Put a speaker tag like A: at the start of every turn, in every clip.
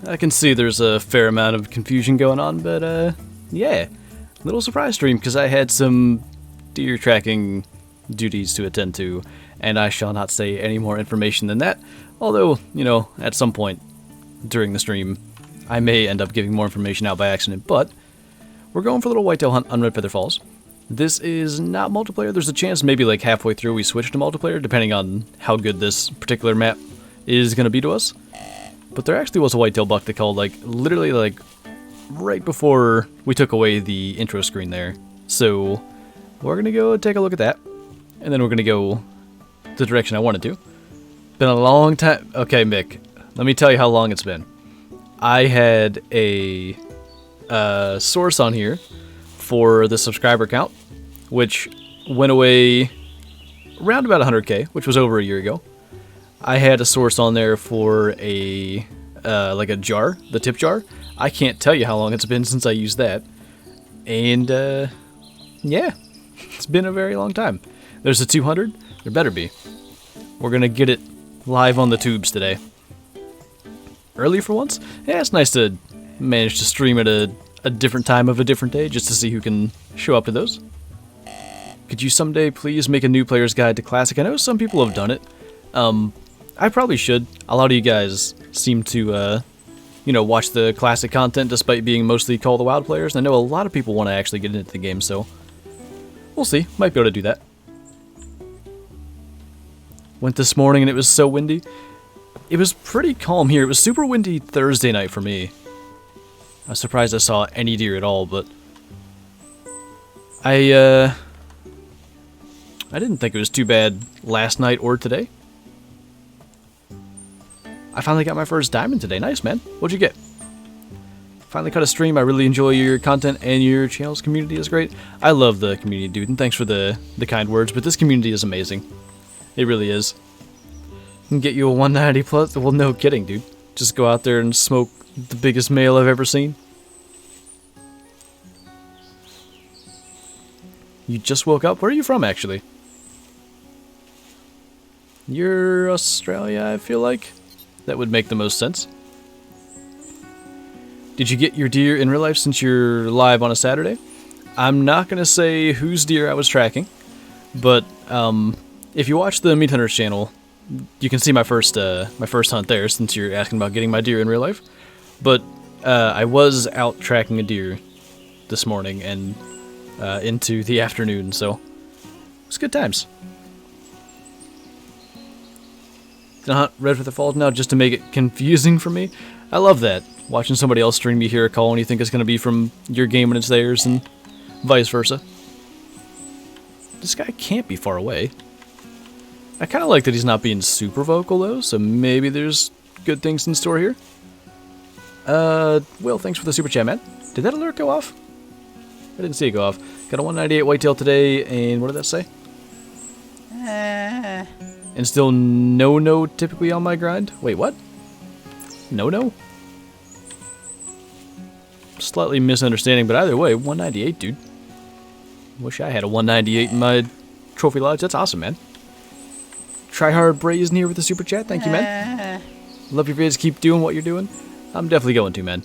A: I can see there's a fair amount of confusion going on, but yeah, little surprise stream because I had some deer tracking duties to attend to, and I shall not say any more information than that, although, you know, at some point during the stream, I may end up giving more information out by accident, but we're going for a little whitetail hunt on Red Feather Falls. This is not multiplayer. There's a chance maybe like halfway through we switch to multiplayer, depending on how good this particular map is going to be to us. But there actually was a whitetail buck that called like literally like right before we took away the intro screen there. So we're going to go take a look at that, and then we're going to go the direction I wanted to. Been a long time. Okay, Mick, let me tell you how long it's been. I had a source on here for the subscriber count, which went away around about 100k, which was over a year ago. I had a source on there for a like a jar, the tip jar. I can't tell you how long it's been since I used that, and yeah, it's been a very long time. There's a 200. There better be. We're gonna get it live on the tubes today. Early for once. Yeah, it's nice to manage to stream at a different time of a different day just to see who can show up to those. Could you someday please make a new player's guide to Classic? I know some people have done it. I probably should. A lot of you guys seem to, you know, watch the Classic content despite being mostly Call of the Wild players. And I know a lot of people want to actually get into the game, so we'll see. Might be able to do that. Went this morning and it was so windy. It was pretty calm here. It was super windy Thursday night for me. I was surprised I saw any deer at all, but I didn't think it was too bad last night or today. I finally got my first diamond today. Nice, man. What'd you get? Finally cut a stream. I really enjoy your content, and your channel's community is great. I love the community, dude, and thanks for the kind words, but this community is amazing. It really is. Can get you a 190 plus? Well, no kidding, dude. Just go out there and smoke the biggest male I've ever seen. You just woke up? Where are you from, actually? You're Australia, I feel like. That would make the most sense. Did you get your deer in real life since you're live on a Saturday? I'm not going to say whose deer I was tracking, but if you watch the Meat Hunters channel, you can see my first hunt there, since you're asking about getting my deer in real life. But I was out tracking a deer this morning and into the afternoon, so it was good times. Gonna hunt Red Feather Falls now just to make it confusing for me. I love that. Watching somebody else stream, you hear a call and you think it's gonna be from your game when it's theirs, and vice versa. This guy can't be far away. I kind of like that he's not being super vocal, though, so maybe there's good things in store here. Will, thanks for the super chat, man. Did that alert go off? I didn't see it go off. Got a 198 whitetail today, and what did that say? And still no typically on my grind? Wait, what? No? Slightly misunderstanding, but either way, 198, dude. Wish I had a 198 in my trophy lodge. That's awesome, man. Tryhard Brazen here with the super chat. Thank you, man. Love your vids. Keep doing what you're doing. I'm definitely going to, man.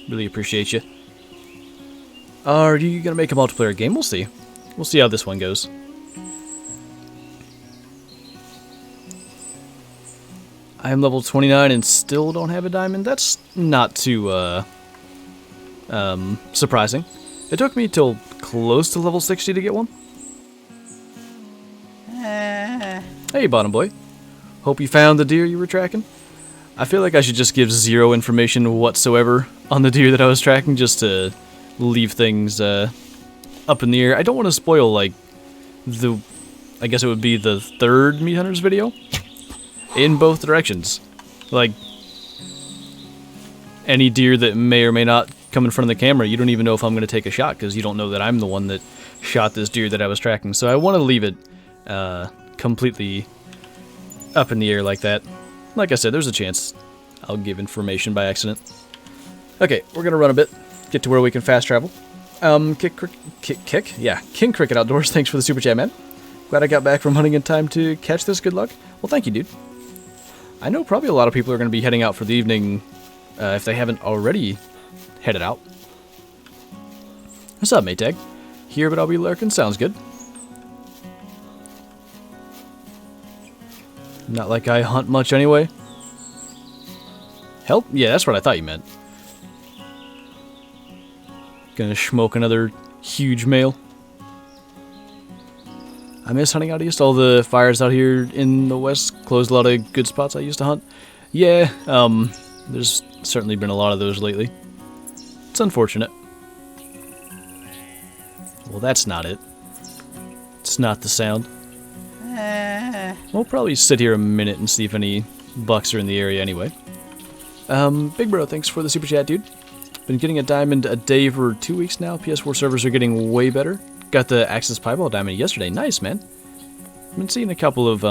A: Really appreciate you. Are you going to make a multiplayer game? We'll see. We'll see how this one goes. I am level 29 and still don't have a diamond. That's not too surprising. It took me till close to level 60 to get one. Hey, bottom boy. Hope you found the deer you were tracking. I feel like I should just give zero information whatsoever on the deer that I was tracking, just to leave things up in the air. I don't want to spoil, like, I guess it would be the third Meat Hunters video in both directions. Like, any deer that may or may not come in front of the camera, you don't even know if I'm going to take a shot, because you don't know that I'm the one that shot this deer that I was tracking. So I want to leave it completely up in the air like that. Like I said, there's a chance I'll give information by accident. Okay, we're going to run a bit, get to where we can fast travel. Yeah, King Cricket Outdoors, thanks for the super chat, man. Glad I got back from hunting in time to catch this. Good luck. Well, thank you, dude. I know probably a lot of people are going to be heading out for the evening if they haven't already headed out. What's up, Maytag? Here, but I'll be lurking. Sounds good. Not like I hunt much anyway. Help? Yeah, that's what I thought you meant. Gonna smoke another huge male. I miss hunting out east. All the fires out here in the west closed a lot of good spots I used to hunt. Yeah, there's certainly been a lot of those lately. It's unfortunate. Well, that's not it. It's not the sound. We'll probably sit here a minute and see if any bucks are in the area anyway. Big bro, thanks for the super chat, dude. Been getting a diamond a day for 2 weeks now. PS4 servers are getting way better. Got the Axis Piebald diamond yesterday. Nice, man. Been seeing a couple of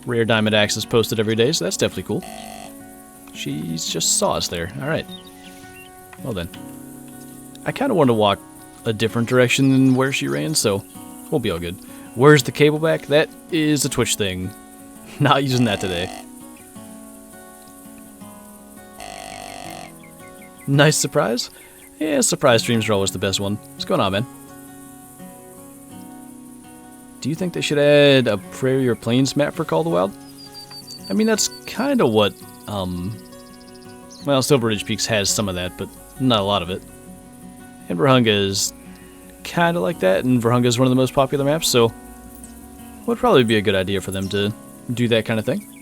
A: rare diamond axes posted every day, so that's definitely cool. She's just saw us there. Alright. Well then. I kind of want to walk a different direction than where she ran, so we'll be all good. Where's the cable back? That is a Twitch thing. Not using that today. Nice surprise? Yeah, surprise streams are always the best one. What's going on, man? Do you think they should add a prairie or plains map for Call of the Wild? I mean, that's kind of what, well, Silver Ridge Peaks has some of that, but not a lot of it. And Virunga is kind of like that, and Virunga is one of the most popular maps, so would probably be a good idea for them to do that kind of thing.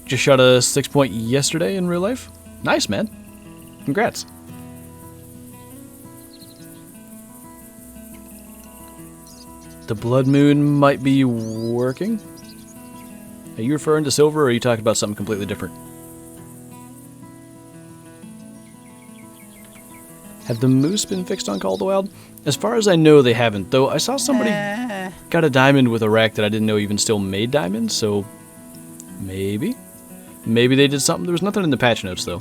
A: Just shot a 6-point yesterday in real life. Nice, man. Congrats. The blood moon might be working. Are you referring to silver, or are you talking about something completely different? Have the moose been fixed on Call of the Wild? As far as I know, they haven't, though I saw somebody got a diamond with a rack that I didn't know even still made diamonds, so maybe? Maybe they did something. There was nothing in the patch notes, though.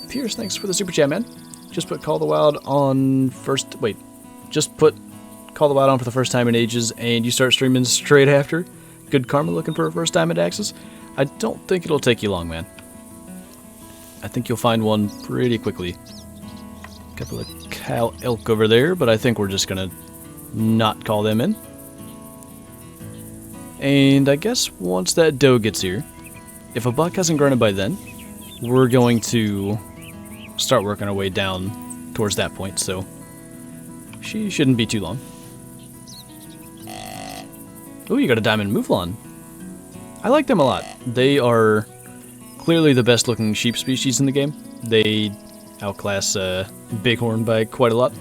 A: Pierce, thanks for the super chat, man. Just put Call of the Wild on first... Wait. Just put Call of the Wild on for the first time in ages, and you start streaming straight after. Good karma looking for a first diamond axis. I don't think it'll take you long, man. I think you'll find one pretty quickly. Couple of cow elk over there, but I think we're just gonna not call them in. And I guess once that doe gets here, if a buck hasn't grunted by then, we're going to start working our way down towards that point, so she shouldn't be too long. Ooh, you got a diamond mouflon. I like them a lot. They are clearly the best looking sheep species in the game. They outclass bighorn by quite a lot.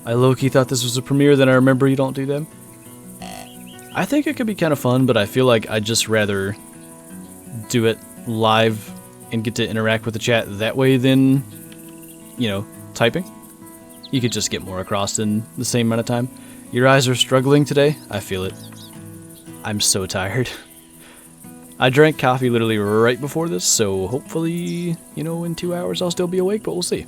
A: I low-key thought this was a premiere, then I remember you don't do them. I think it could be kind of fun, but I feel like I'd just rather do it live and get to interact with the chat that way than, you know, typing. You could just get more across in the same amount of time. Your eyes are struggling today? I feel it. I'm so tired. I drank coffee literally right before this, so hopefully, you know, in 2 hours I'll still be awake, but we'll see.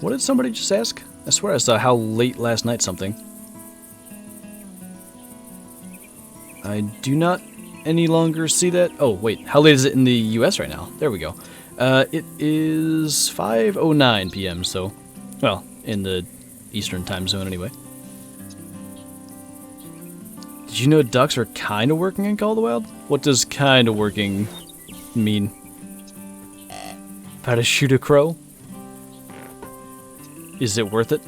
A: What did somebody just ask? I swear I saw how late last night something. I do not any longer see that. Oh, wait. How late is it in the US right now? There we go. It is 5:09 p.m., so, well, in the Eastern time zone anyway. Did you know ducks are kind of working in Call of the Wild? What does kind of working mean? How to shoot a crow? Is it worth it?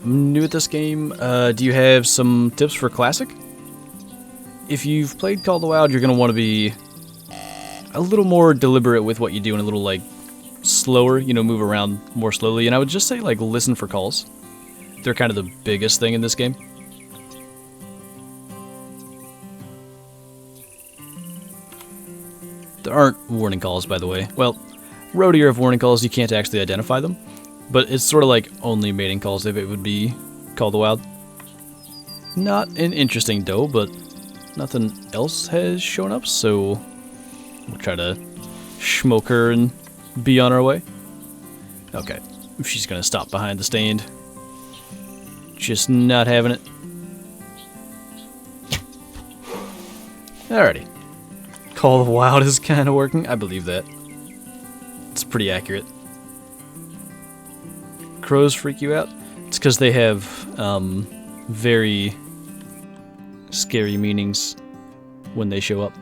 A: I'm new at this game. Do you have some tips for Classic? If you've played Call of the Wild, you're going to want to be a little more deliberate with what you do and a little, like, slower, you know, move around more slowly. And I would just say, like, listen for calls. They're kind of the biggest thing in this game. There aren't warning calls, by the way. Well, road here of warning calls, you can't actually identify them. But it's sort of like only mating calls if it would be Call of the Wild. Not an interesting doe, but nothing else has shown up, so we'll try to smoke her and be on our way. Okay, She's gonna stop behind the stand. Just not having it. Alrighty. Call of the Wild is kind of working. I believe that. It's pretty accurate. Crows freak you out? It's because they have very scary meanings when they show up.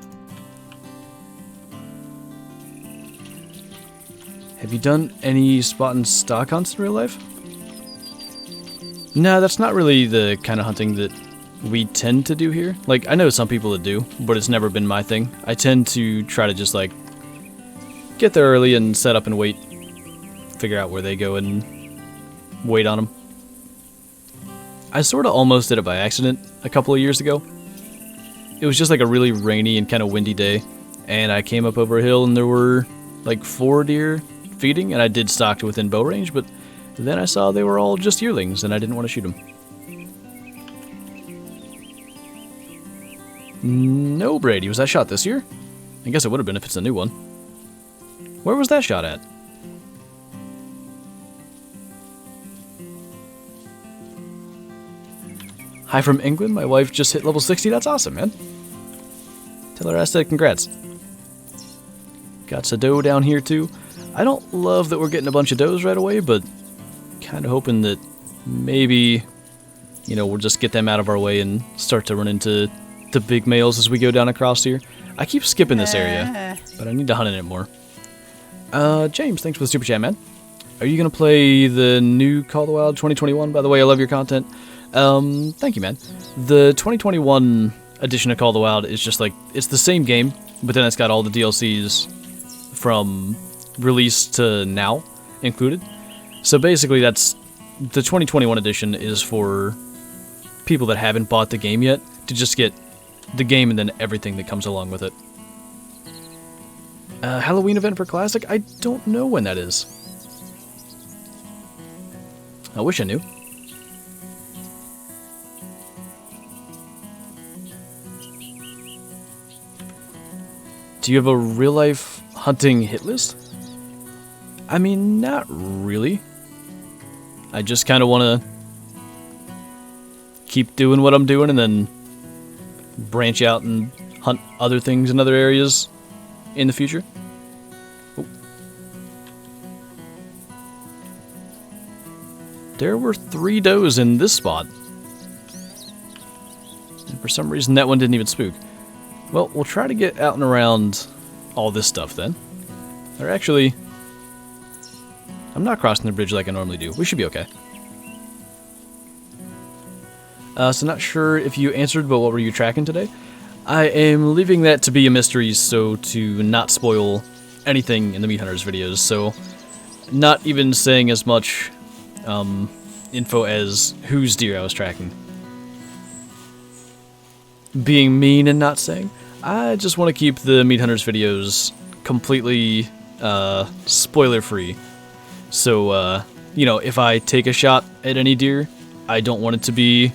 A: Have you done any spot and stock hunts in real life? No, that's not really the kind of hunting that we tend to do here. Like, I know some people that do, but it's never been my thing. I tend to try to just, like, get there early and set up and wait. Figure out where they go and wait on them. I sort of almost did it by accident a couple of years ago. It was just like a really rainy and kind of windy day, and I came up over a hill and there were like 4 deer feeding, and I did stock to within bow range, but then I saw they were all just yearlings and I didn't want to shoot them. No, Brady, was that shot this year? I guess it would have been if it's a new one. Where was that shot at? Hi from England, my wife just hit level 60, that's awesome, man. Tell her I said congrats. Got a doe down here too. I don't love that we're getting a bunch of does right away, but kind of hoping that maybe, you know, we'll just get them out of our way and start to run into the big males as we go down across here. I keep skipping this area, but I need to hunt in it more. James, thanks for the super chat, man. Are you going to play the new Call of the Wild 2021? By the way, I love your content. Thank you, man. The 2021 edition of Call of the Wild is just like, it's the same game, but then it's got all the DLCs from release to now included. So basically that's, the 2021 edition is for people that haven't bought the game yet to just get the game and then everything that comes along with it. Halloween event for Classic? I don't know when that is. I wish I knew. Do you have a real-life hunting hit list? I mean, not really. I just kind of want to keep doing what I'm doing and then branch out and hunt other things in other areas in the future. Oh. There were 3 does in this spot. And for some reason that one didn't even spook. Well, we'll try to get out and around all this stuff then. Or actually, I'm not crossing the bridge like I normally do. We should be okay. So not sure if you answered, but what were you tracking today? I am leaving that to be a mystery, so to not spoil anything in the Meat Hunters videos, so not even saying as much info as whose deer I was tracking. Being mean and not saying. I just want to keep the Meat Hunters videos completely spoiler-free. So, you know, if I take a shot at any deer, I don't want it to be,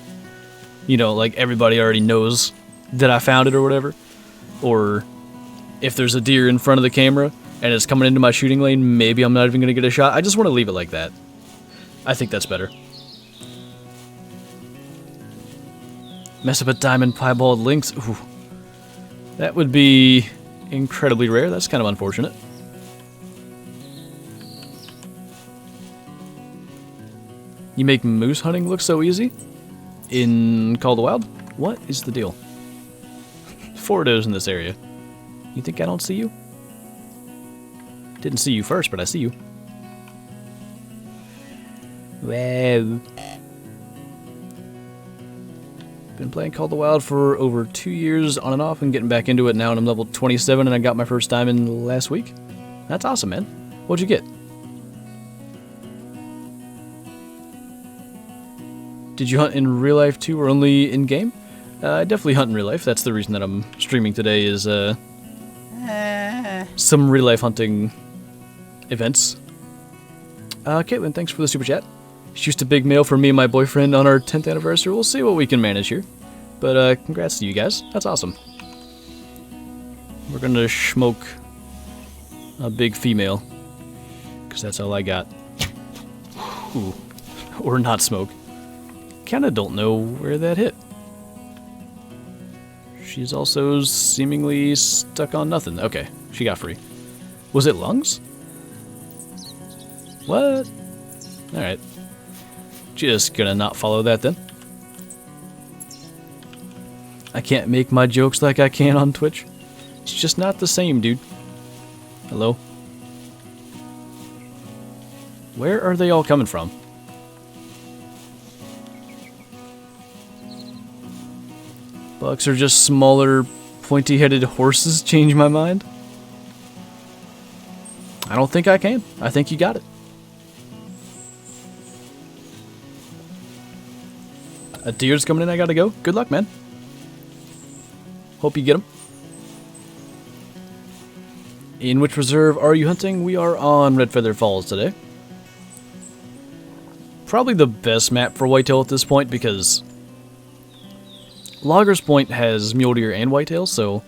A: you know, like everybody already knows that I found it or whatever. Or if there's a deer in front of the camera and it's coming into my shooting lane, maybe I'm not even going to get a shot. I just want to leave it like that. I think that's better. Mess up a diamond piebald lynx. Ooh. That would be incredibly rare. That's kind of unfortunate. You make moose hunting look so easy in Call of the Wild? What is the deal? 4 does in this area. You think I don't see you? Didn't see you first, but I see you. Wow. Been playing Call of the Wild for over 2 years on and off and getting back into it now, and I'm level 27 and I got my first diamond last week. That's awesome, man. What'd you get? Did you hunt in real life too, or only in game? I definitely hunt in real life. That's the reason that I'm streaming today is some real life hunting events. Caitlin, thanks for the super chat. It's just a big mail for me and my boyfriend on our 10th anniversary. We'll see what we can manage here. But congrats to you guys. That's awesome. We're gonna smoke a big female, because that's all I got. Ooh. Or not smoke. Kinda don't know where that hit. She's also seemingly stuck on nothing. Okay, she got free. Was it lungs? What? Alright. Just gonna not follow that then. I can't make my jokes like I can on Twitch. It's just not the same, dude. Hello? Where are they all coming from? Bucks are just smaller, pointy-headed horses. Change my mind? I don't think I can. I think you got it. A deer's coming in, I gotta go. Good luck, man. Hope you get him. In which reserve are you hunting? We are on Red Feather Falls today. Probably the best map for whitetail at this point because Loggers Point has mule deer and whitetail, so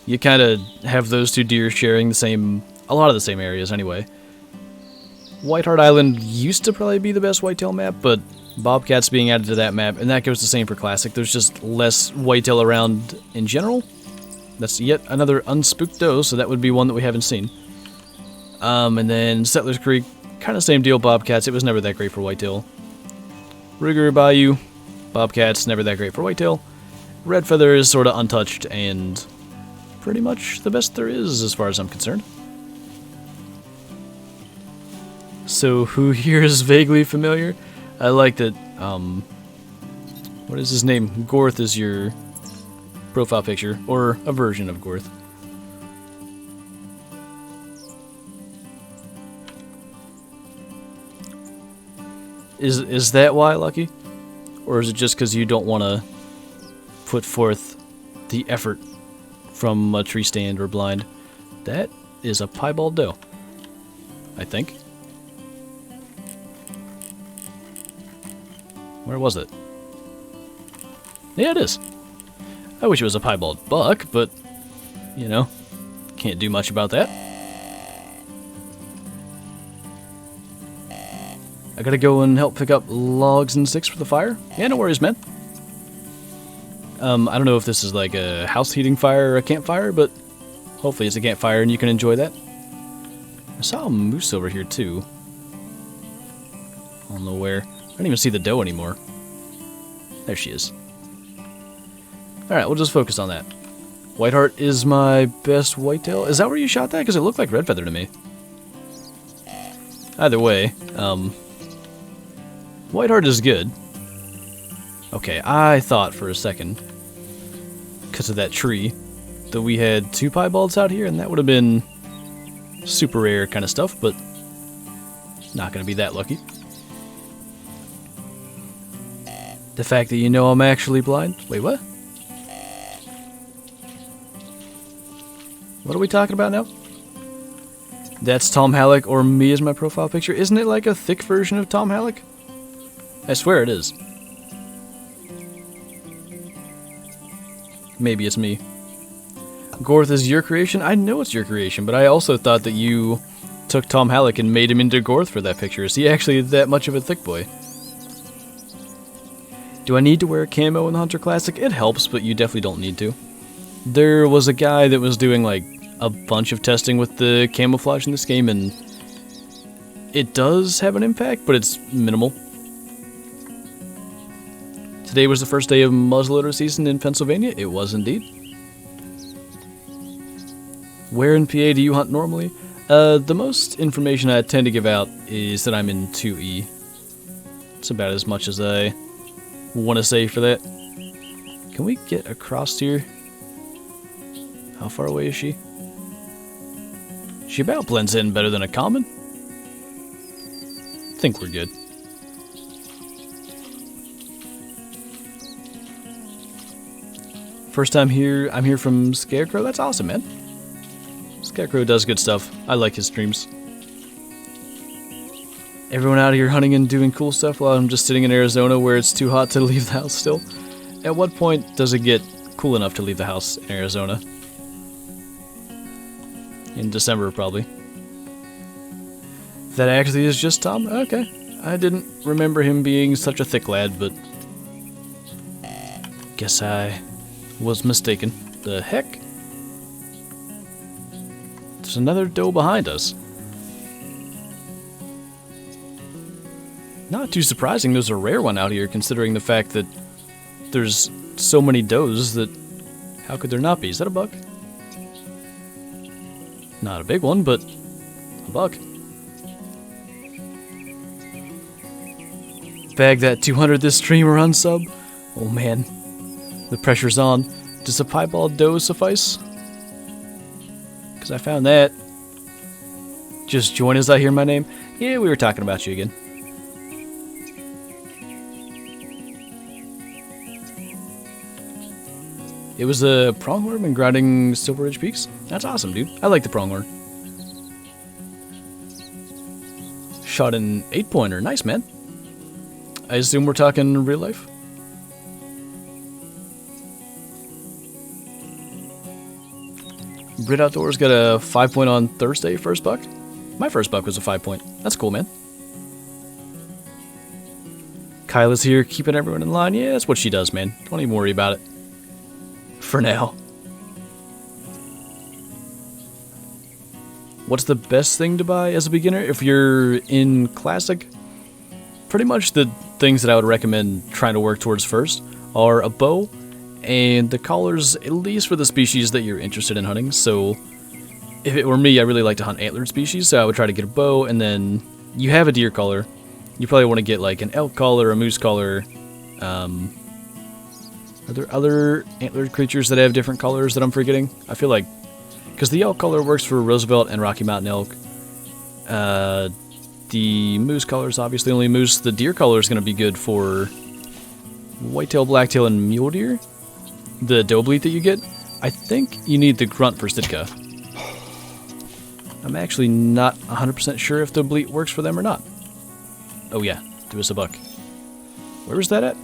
A: you kind of have those two deer sharing a lot of the same areas anyway. Whiteheart Island used to probably be the best whitetail map, but Bobcat's being added to that map, and that goes the same for Classic. There's just less whitetail around in general. That's yet another unspooked doe, so that would be one that we haven't seen. And then Settlers Creek, kind of same deal, Bobcats. It was never that great for whitetail. Ruger Bayou, Bobcats, never that great for whitetail. Red Feather is sort of untouched and pretty much the best there is as far as I'm concerned. So who here is vaguely familiar? I like that, what is his name? Gorth is your profile picture, or a version of Gorth. Is that why, Lucky? Or is it just because you don't want to put forth the effort from a tree stand or blind? That is a piebald doe, I think. Where was it? Yeah, it is. I wish it was a piebald buck, but, you know, can't do much about that. I gotta go and help pick up logs and sticks for the fire. Yeah, no worries, man. I don't know if this is like a house heating fire or a campfire, but hopefully it's a campfire and you can enjoy that. I saw a moose over here, too. I don't know where. I don't even see the doe anymore. There she is. Alright, we'll just focus on that. Whiteheart is my best whitetail. Is that where you shot that? Because it looked like red feather to me. Either way, Whiteheart is good. Okay, I thought for a second, because of that tree, that we had two piebalds out here, and that would have been super rare kind of stuff, but not going to be that lucky. The fact that you know I'm actually blind? Wait, what? What are we talking about now? That's Tom Halleck or me as my profile picture. Isn't it like a thick version of Tom Halleck? I swear it is. Maybe it's me. Gorth is your creation? I know it's your creation, but I also thought that you took Tom Halleck and made him into Gorth for that picture. Is he actually that much of a thick boy? Do I need to wear camo in the Hunter Classic? It helps, but you definitely don't need to. There was a guy that was doing like a bunch of testing with the camouflage in this game, and it does have an impact, but it's minimal. Today was the first day of muzzleloader season in Pennsylvania. It was indeed. Where in PA do you hunt normally? The most information I tend to give out is that I'm in 2E. It's about as much as I want to say for that. Can we get across here? How far away is she? She about blends in better than a common. I think we're good. First time here, I'm here from Scarecrow. That's awesome, man. Scarecrow does good stuff. I like his streams. Everyone out here hunting and doing cool stuff while I'm just sitting in Arizona where it's too hot to leave the house still. At what point does it get cool enough to leave the house in Arizona? In December, probably. That actually is just Tom? Okay. I didn't remember him being such a thick lad, but guess I was mistaken. The heck? There's another doe behind us. Not too surprising there's a rare one out here, considering the fact that there's so many does that how could there not be? Is that a buck? Not a big one, but a buck. Bag that 200 this stream or unsub. Oh man, the pressure's on. Does a piebald doe suffice? Because I found that. Just join as I hear my name. Yeah, we were talking about you again. It was a pronghorn and grinding Silver Ridge Peaks. That's awesome, dude. I like the pronghorn. Shot an 8-pointer. Nice, man. I assume we're talking real life? Brit Outdoors got a 5-point on Thursday, first buck. My first buck was a 5-point. That's cool, man. Kyla's here, keeping everyone in line. Yeah, that's what she does, man. Don't even worry about it. For now. What's the best thing to buy as a beginner if you're in Classic? Pretty much the things that I would recommend trying to work towards first are a bow and the collars, at least for the species that you're interested in hunting. So if it were me, I really like to hunt antlered species, so I would try to get a bow, and then you have a deer collar. You probably want to get like an elk collar, a moose collar. Are there other antlered creatures that have different colors that I'm forgetting? I feel like, because the elk collar works for Roosevelt and Rocky Mountain elk. The moose collar is obviously only moose. The deer collar is going to be good for whitetail, blacktail, and mule deer. The doe bleat that you get, I think you need the grunt for Sitka. I'm actually not 100% sure if the bleat works for them or not. Oh yeah, there was a buck. Where was that at?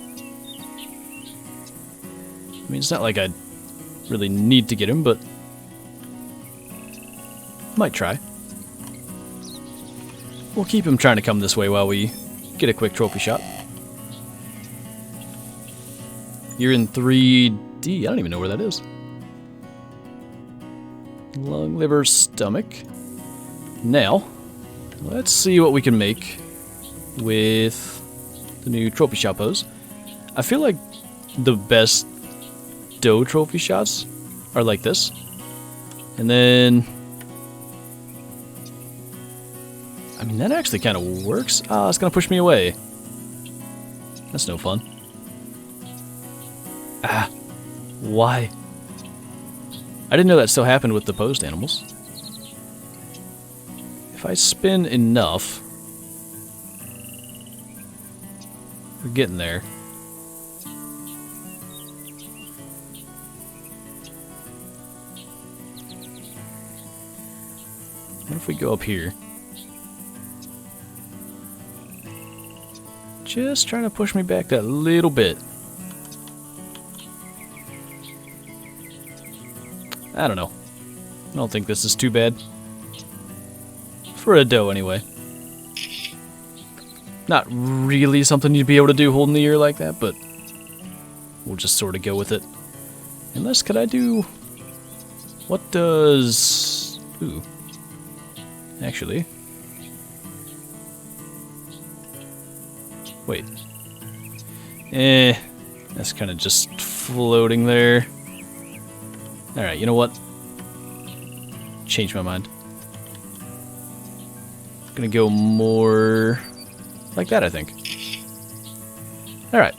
A: I mean, it's not like I really need to get him, but might try. We'll keep him trying to come this way while we get a quick trophy shot. You're in 3D. I don't even know where that is. Lung, liver, stomach. Now, let's see what we can make with the new trophy shot pose. I feel like the best doe trophy shots are like this. And then, I mean, that actually kind of works. Ah, it's going to push me away. That's no fun. Ah, why? I didn't know that still happened with the posed animals. If I spin enough, we're getting there. What if we go up here? Just trying to push me back that little bit. I don't know. I don't think this is too bad. For a doe, anyway. Not really something you'd be able to do holding the ear like that, but we'll just sort of go with it. Unless, could I do... What does... Ooh. Actually... Wait. That's kind of just floating there. Alright, you know what? Change my mind. Gonna go more like that, I think. Alright.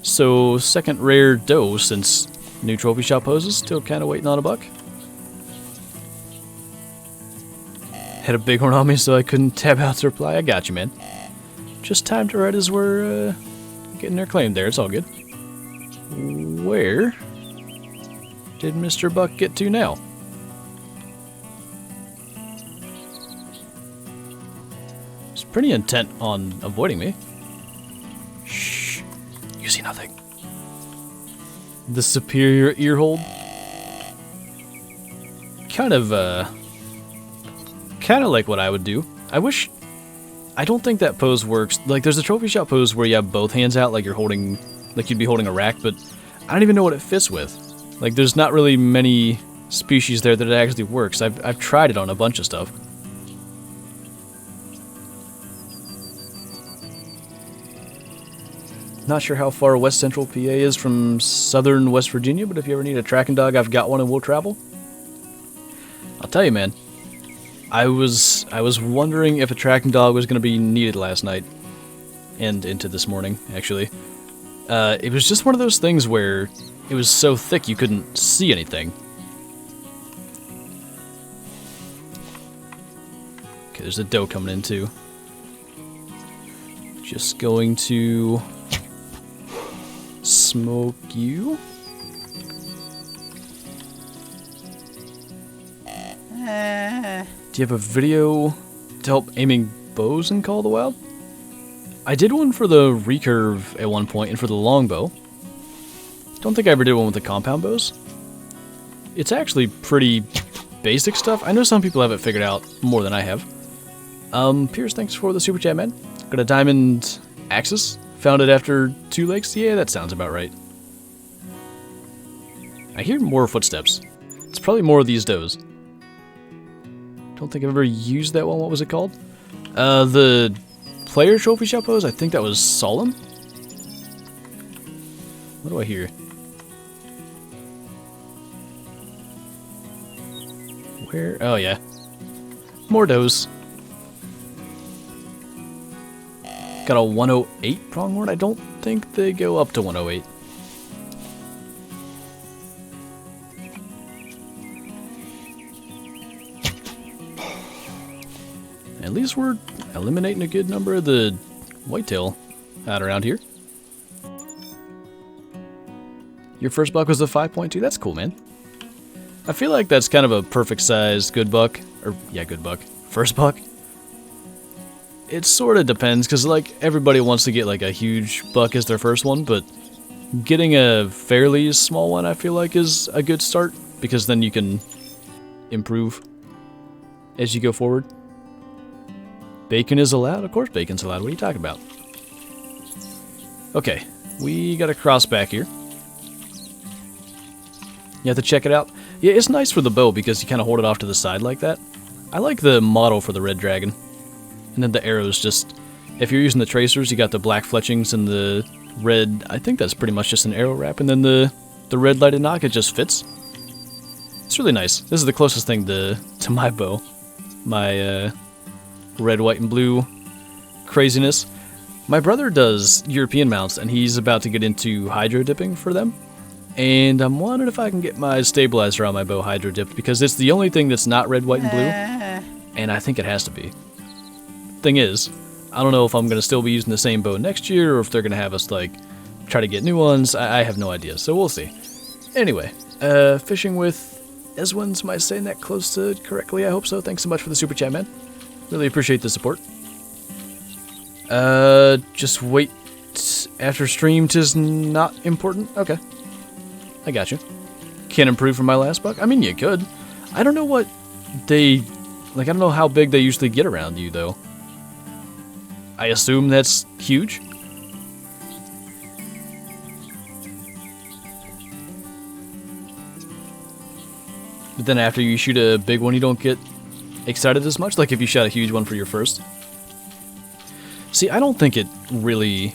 A: So, second rare doe since new trophy shot poses. Still kind of waiting on a buck. Had a bighorn on me so I couldn't tab out to reply. I got you, man. Just timed it right as we're getting their claim there. It's all good. Where did Mr. Buck get to now? He's pretty intent on avoiding me. Shh. You see nothing. The superior ear hold. Kind of like what I would do. I wish I don't think that pose works. Like, there's a trophy shot pose where you have both hands out, like you're holding, like you'd be holding a rack, but I don't even know what it fits with. Like, there's not really many species there that it actually works. I've tried it on a bunch of stuff. Not sure how far West Central PA is from southern West Virginia, but if you ever need a tracking dog, I've got one and we'll travel. I'll tell you, man. I was wondering if a tracking dog was going to be needed last night. And into this morning, actually. It was just one of those things where it was so thick you couldn't see anything. Okay, there's a doe coming in too. Just going to smoke you. Do you have a video to help aiming bows in Call of the Wild? I did one for the recurve at one point and for the longbow. Don't think I ever did one with the compound bows. It's actually pretty basic stuff. I know some people have it figured out more than I have. Pierce, thanks for the super chat, man. Got a diamond axis. Found it after 2 lakes. Yeah, that sounds about right. I hear more footsteps. It's probably more of these does. Don't think I've ever used that one. What was it called? The player trophy shop pose? I think that was Solemn. What do I hear? Where? Oh, yeah. More does. Got a 108 pronghorn. I don't think they go up to 108. At least we're eliminating a good number of the whitetail out around here. Your first buck was a 5.2. That's cool, man. I feel like that's kind of a perfect size good buck. Or, yeah, good buck. First buck. It sort of depends, because, like, everybody wants to get, like, a huge buck as their first one, but getting a fairly small one, I feel like, is a good start, because then you can improve as you go forward. Bacon is allowed? Of course bacon's allowed. What are you talking about? Okay, we got a cross back here. You have to check it out. Yeah, it's nice for the bow because you kind of hold it off to the side like that. I like the model for the red dragon. And then the arrows just... If you're using the tracers, you got the black fletchings and the red... I think that's pretty much just an arrow wrap. And then the red lighted knock, it just fits. It's really nice. This is the closest thing to my bow. My red, white, and blue craziness. My brother does European mounts, and he's about to get into hydro dipping for them. And I'm wondering if I can get my stabilizer on my bow hydro dipped, because it's the only thing that's not red, white, and blue. And I think it has to be. Thing is, I don't know if I'm going to still be using the same bow next year, or if they're going to have us, like, try to get new ones. I have no idea, so we'll see. Anyway, fishing with Eswins, am I saying that close to correctly? I hope so. Thanks so much for the super chat, man. Really appreciate the support. Just wait after stream, 'tis not important. Okay. I got you. Can't improve from my last buck? I mean, you could. I don't know what they... Like, I don't know how big they usually get around you, though. I assume that's huge? But then after you shoot a big one, you don't get excited as much? Like if you shot a huge one for your first? See, I don't think it really...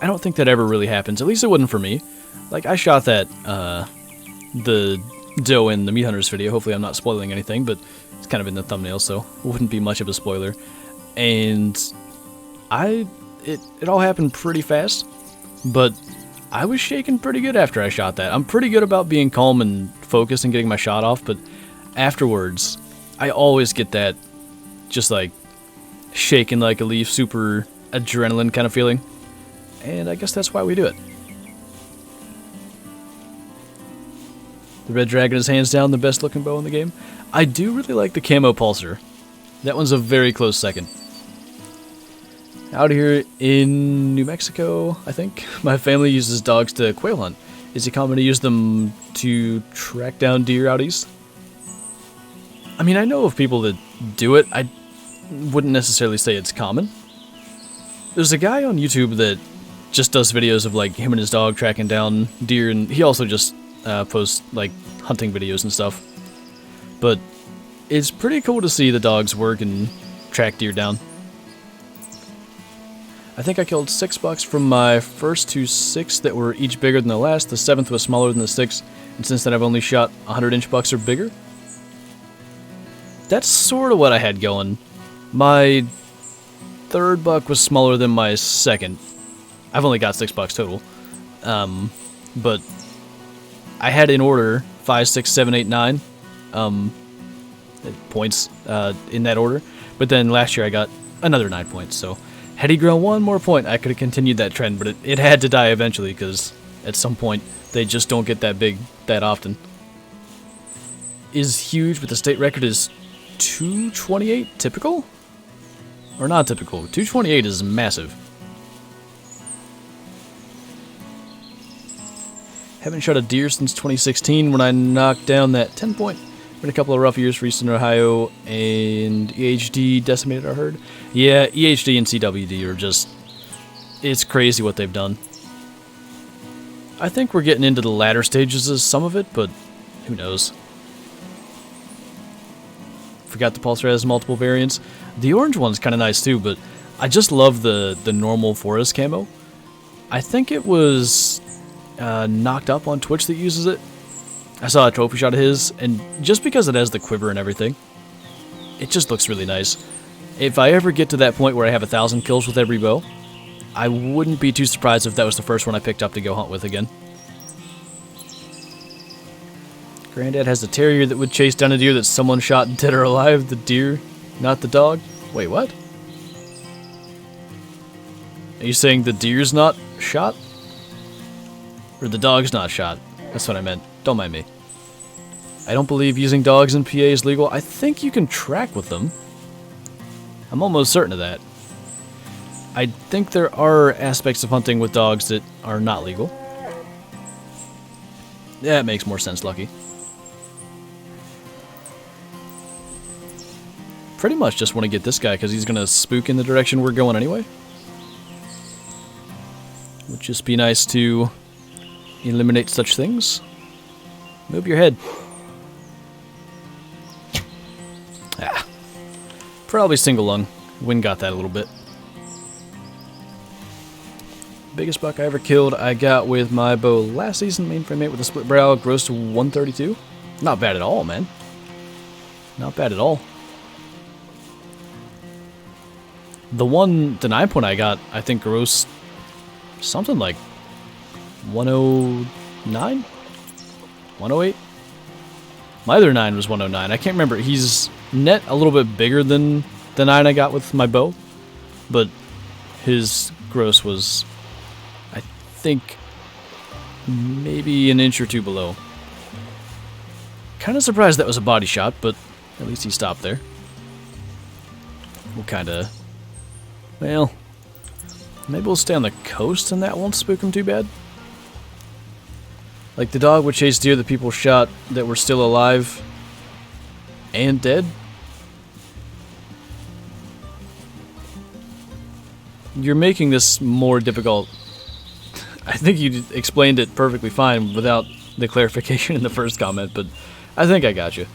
A: I don't think that ever really happens. At least it wouldn't for me. Like, I shot that, the doe in the Meat Hunters video. Hopefully I'm not spoiling anything, but it's kind of in the thumbnail, so it wouldn't be much of a spoiler. And it all happened pretty fast, but I was shaking pretty good after I shot that. I'm pretty good about being calm and focused and getting my shot off, but afterwards, I always get that just like shaking like a leaf, super adrenaline kind of feeling. And I guess that's why we do it. The Red Dragon is hands down the best looking bow in the game. I do really like the camo pulsar. That one's a very close second. Out here in New Mexico, I think, my family uses dogs to quail hunt. Is it common to use them to track down deer out east? I mean, I know of people that do it. wouldn't necessarily say it's common. There's a guy on YouTube that just does videos of like him and his dog tracking down deer, and he also just posts like hunting videos and stuff. But it's pretty cool to see the dogs work and track deer down. I think I killed 6 bucks from my first 2 6 that were each bigger than the last. The 7th was smaller than the 6th, and since then I've only shot 100-inch bucks or bigger. That's sort of what I had going. My 3rd buck was smaller than my 2nd. I've only got 6 bucks total. But I had in order 5, 6, 7, 8, 9 points in that order. But then last year I got another 9 points, so had he grown 1 more point, I could have continued that trend, but it had to die eventually, because at some point, they just don't get that big that often. Is huge, but the state record is 228 typical? Or not typical? 228 is massive. Haven't shot a deer since 2016 when I knocked down that 10 point. Been a couple of rough years for Eastern Ohio, and EHD decimated our herd. Yeah, EHD and CWD are just... it's crazy what they've done. I think we're getting into the latter stages of some of it, but who knows. Forgot the Pulsar has multiple variants. The orange one's kind of nice too, but I just love the normal forest camo. I think it was Knocked Up on Twitch that uses it. I saw a trophy shot of his, and just because it has the quiver and everything, it just looks really nice. If I ever get to that point where I have 1,000 kills with every bow, I wouldn't be too surprised if that was the first one I picked up to go hunt with again. Granddad has a terrier that would chase down a deer that someone shot dead or alive. The deer, not the dog. Wait, what? Are you saying the deer's not shot? Or the dog's not shot? That's what I meant. Don't mind me. I don't believe using dogs in PA is legal. I think you can track with them. I'm almost certain of that. I think there are aspects of hunting with dogs that are not legal. Yeah, it makes more sense, Lucky. Pretty much just want to get this guy because he's going to spook in the direction we're going anyway. Would just be nice to eliminate such things. Move your head. Ah. Probably single lung. Wind got that a little bit. Biggest buck I ever killed I got with my bow last season. Mainframe mate with a split brow. Gross to 132. Not bad at all, man. Not bad at all. The 9 point I got, I think gross something like 109? 108? My other 9 was 109. I can't remember. He's net a little bit bigger than the 9 I got with my bow, but his gross was, I think, maybe an inch or 2 below. Kind of surprised that was a body shot, but at least he stopped there. We'll kind of, well, maybe we'll stay on the coast and that won't spook him too bad. Like, the dog would chase deer that people shot that were still alive and dead. You're making this more difficult. I think you explained it perfectly fine without the clarification in the first comment, but I think I got you.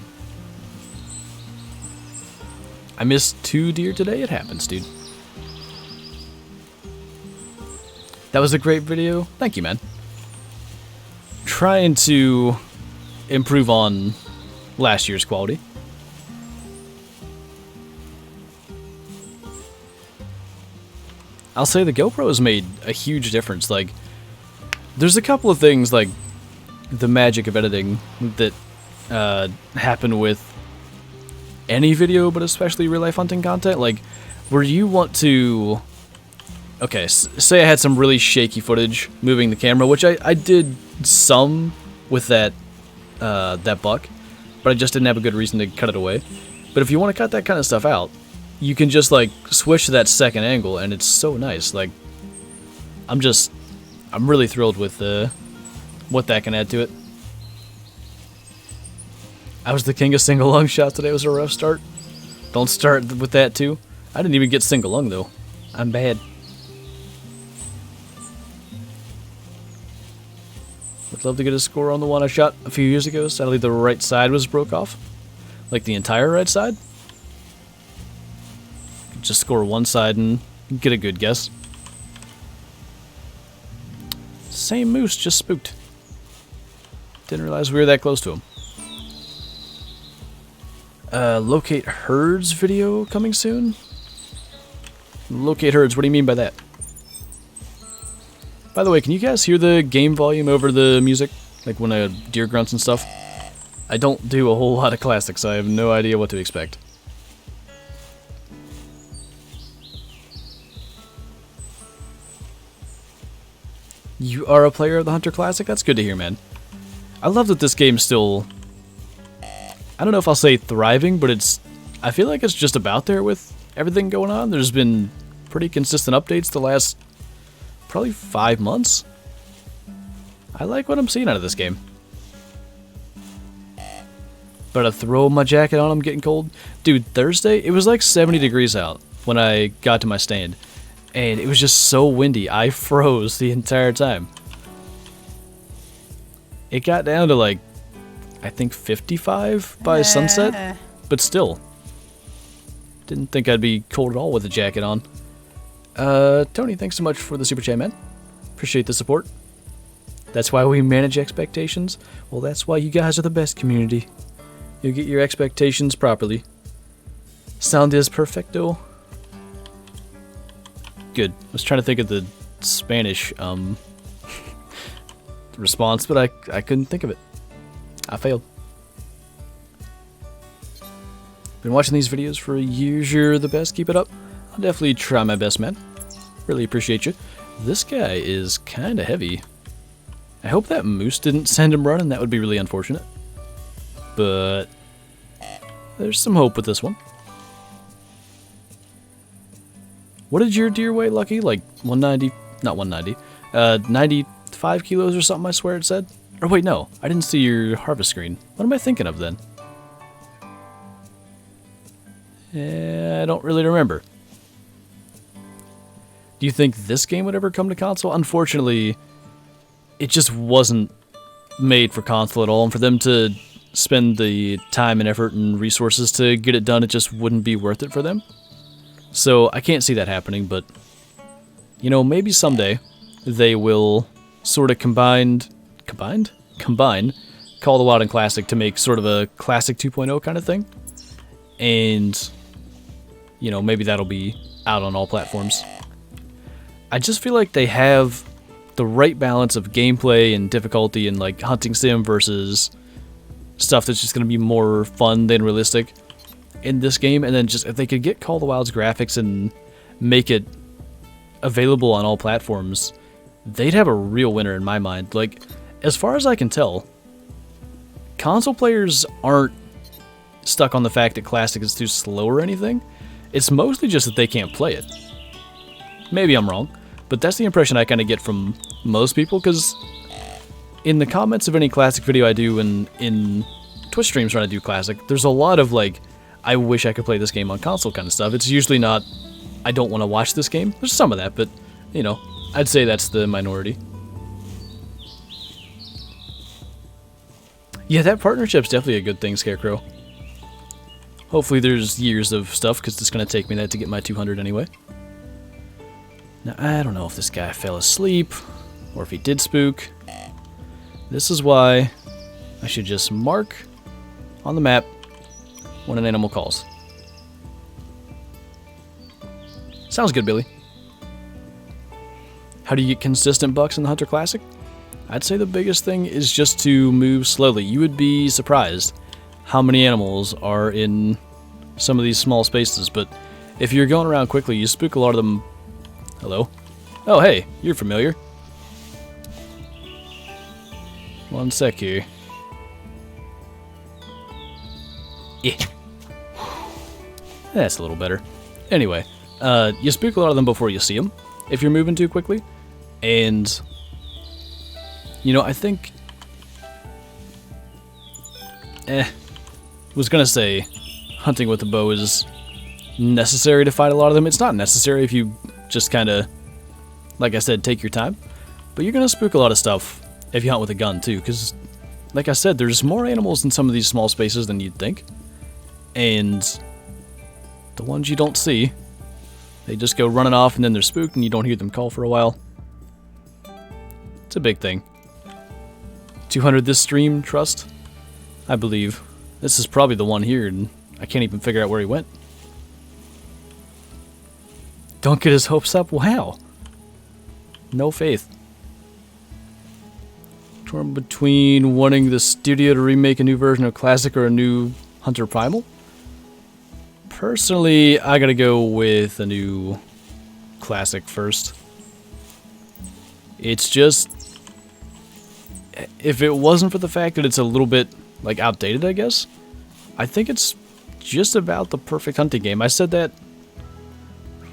A: I missed 2 deer today. It happens, dude. That was a great video. Thank you, man. Trying to improve on last year's quality. I'll say the GoPro has made a huge difference. Like, there's a couple of things, like the magic of editing that happen with any video, but especially real-life hunting content. Like, where you want to... Okay, say I had some really shaky footage moving the camera, which I did some with that that buck, but I just didn't have a good reason to cut it away. But if you want to cut that kind of stuff out, you can just like switch to that second angle, and it's so nice. Like, I'm really thrilled with what that can add to it. I was the king of single lung shots today. It was a rough start. Don't start with that too. I didn't even get single lung though. I'm bad. Would love to get a score on the one I shot a few years ago. Sadly, the right side was broke off. Like the entire right side. Just score one side and get a good guess. Same moose, just spooked. Didn't realize we were that close to him. Locate herds video coming soon? Locate herds, what do you mean by that? By the way, can you guys hear the game volume over the music? Like when a deer grunts and stuff? I don't do a whole lot of classics, so I have no idea what to expect. You are a player of the Hunter Classic? That's good to hear, man. I love that this game's still... I don't know if I'll say thriving, but it's... I feel like it's just about there with everything going on. There's been pretty consistent updates the last... probably 5 months. I like what I'm seeing out of this game. But I throw my jacket on, I'm getting cold. Dude, Thursday, it was like 70 degrees out when I got to my stand. And it was just so windy, I froze the entire time. It got down to like, I think 55 by sunset. But still. Didn't think I'd be cold at all with a jacket on. Tony, thanks so much for the super chat, man. Appreciate the support. That's why we manage expectations. Well, that's why you guys are the best community. You get your expectations properly. Sound is perfecto. Good. I was trying to think of the Spanish response, but I couldn't think of it. I failed. Been watching these videos for years. You're the best. Keep it up. I'll definitely try my best, man. Really appreciate you. This guy is kind of heavy. I hope that moose didn't send him running. That would be really unfortunate. But there's some hope with this one. What did your deer weigh, Lucky? Like 190? Not 190. 95 kilos or something, I swear it said. Or wait, no. I didn't see your harvest screen. What am I thinking of then? I don't really remember. Do you think this game would ever come to console? Unfortunately, it just wasn't made for console at all. And for them to spend the time and effort and resources to get it done, it just wouldn't be worth it for them. So I can't see that happening, but, you know, maybe someday they will sort of combine Call of the Wild and Classic to make sort of a Classic 2.0 kind of thing. And, you know, maybe that'll be out on all platforms. I just feel like they have the right balance of gameplay and difficulty and, like, hunting sim versus stuff that's just going to be more fun than realistic in this game. And then just, if they could get Call of the Wild's graphics and make it available on all platforms, they'd have a real winner in my mind. Like, as far as I can tell, console players aren't stuck on the fact that Classic is too slow or anything. It's mostly just that they can't play it. Maybe I'm wrong, but that's the impression I kind of get from most people, because in the comments of any Classic video I do and in Twitch streams when I do Classic, there's a lot of, like, I wish I could play this game on console kind of stuff. It's usually not, I don't want to watch this game. There's some of that, but, you know, I'd say that's the minority. Yeah, that partnership's definitely a good thing, Scarecrow. Hopefully there's years of stuff, because it's going to take me that to get my 200 anyway. Now, I don't know if this guy fell asleep, or if he did spook. This is why I should just mark on the map when an animal calls. Sounds good, Billy. How do you get consistent bucks in the Hunter Classic? I'd say the biggest thing is just to move slowly. You would be surprised how many animals are in some of these small spaces, but if you're going around quickly, you spook a lot of them. Hello? Oh, hey, you're familiar. One sec here. Yeah. That's a little better. Anyway, you spook a lot of them before you see them, if you're moving too quickly. And, you know, I think... was gonna say, hunting with a bow is necessary to fight a lot of them. It's not necessary if you just kind of, like I said, take your time. But you're going to spook a lot of stuff if you hunt with a gun too, because like I said, there's more animals in some of these small spaces than you'd think. And the ones you don't see, they just go running off and then they're spooked and you don't hear them call for a while. It's a big thing. 200 this stream, trust? I believe. This is probably the one here and I can't even figure out where he went. Don't get his hopes up? Wow. No faith. Torn between wanting the studio to remake a new version of Classic or a new Hunter Primal. Personally, I gotta go with a new Classic first. It's just, if it wasn't for the fact that it's a little bit like outdated, I guess, I think it's just about the perfect hunting game. I said that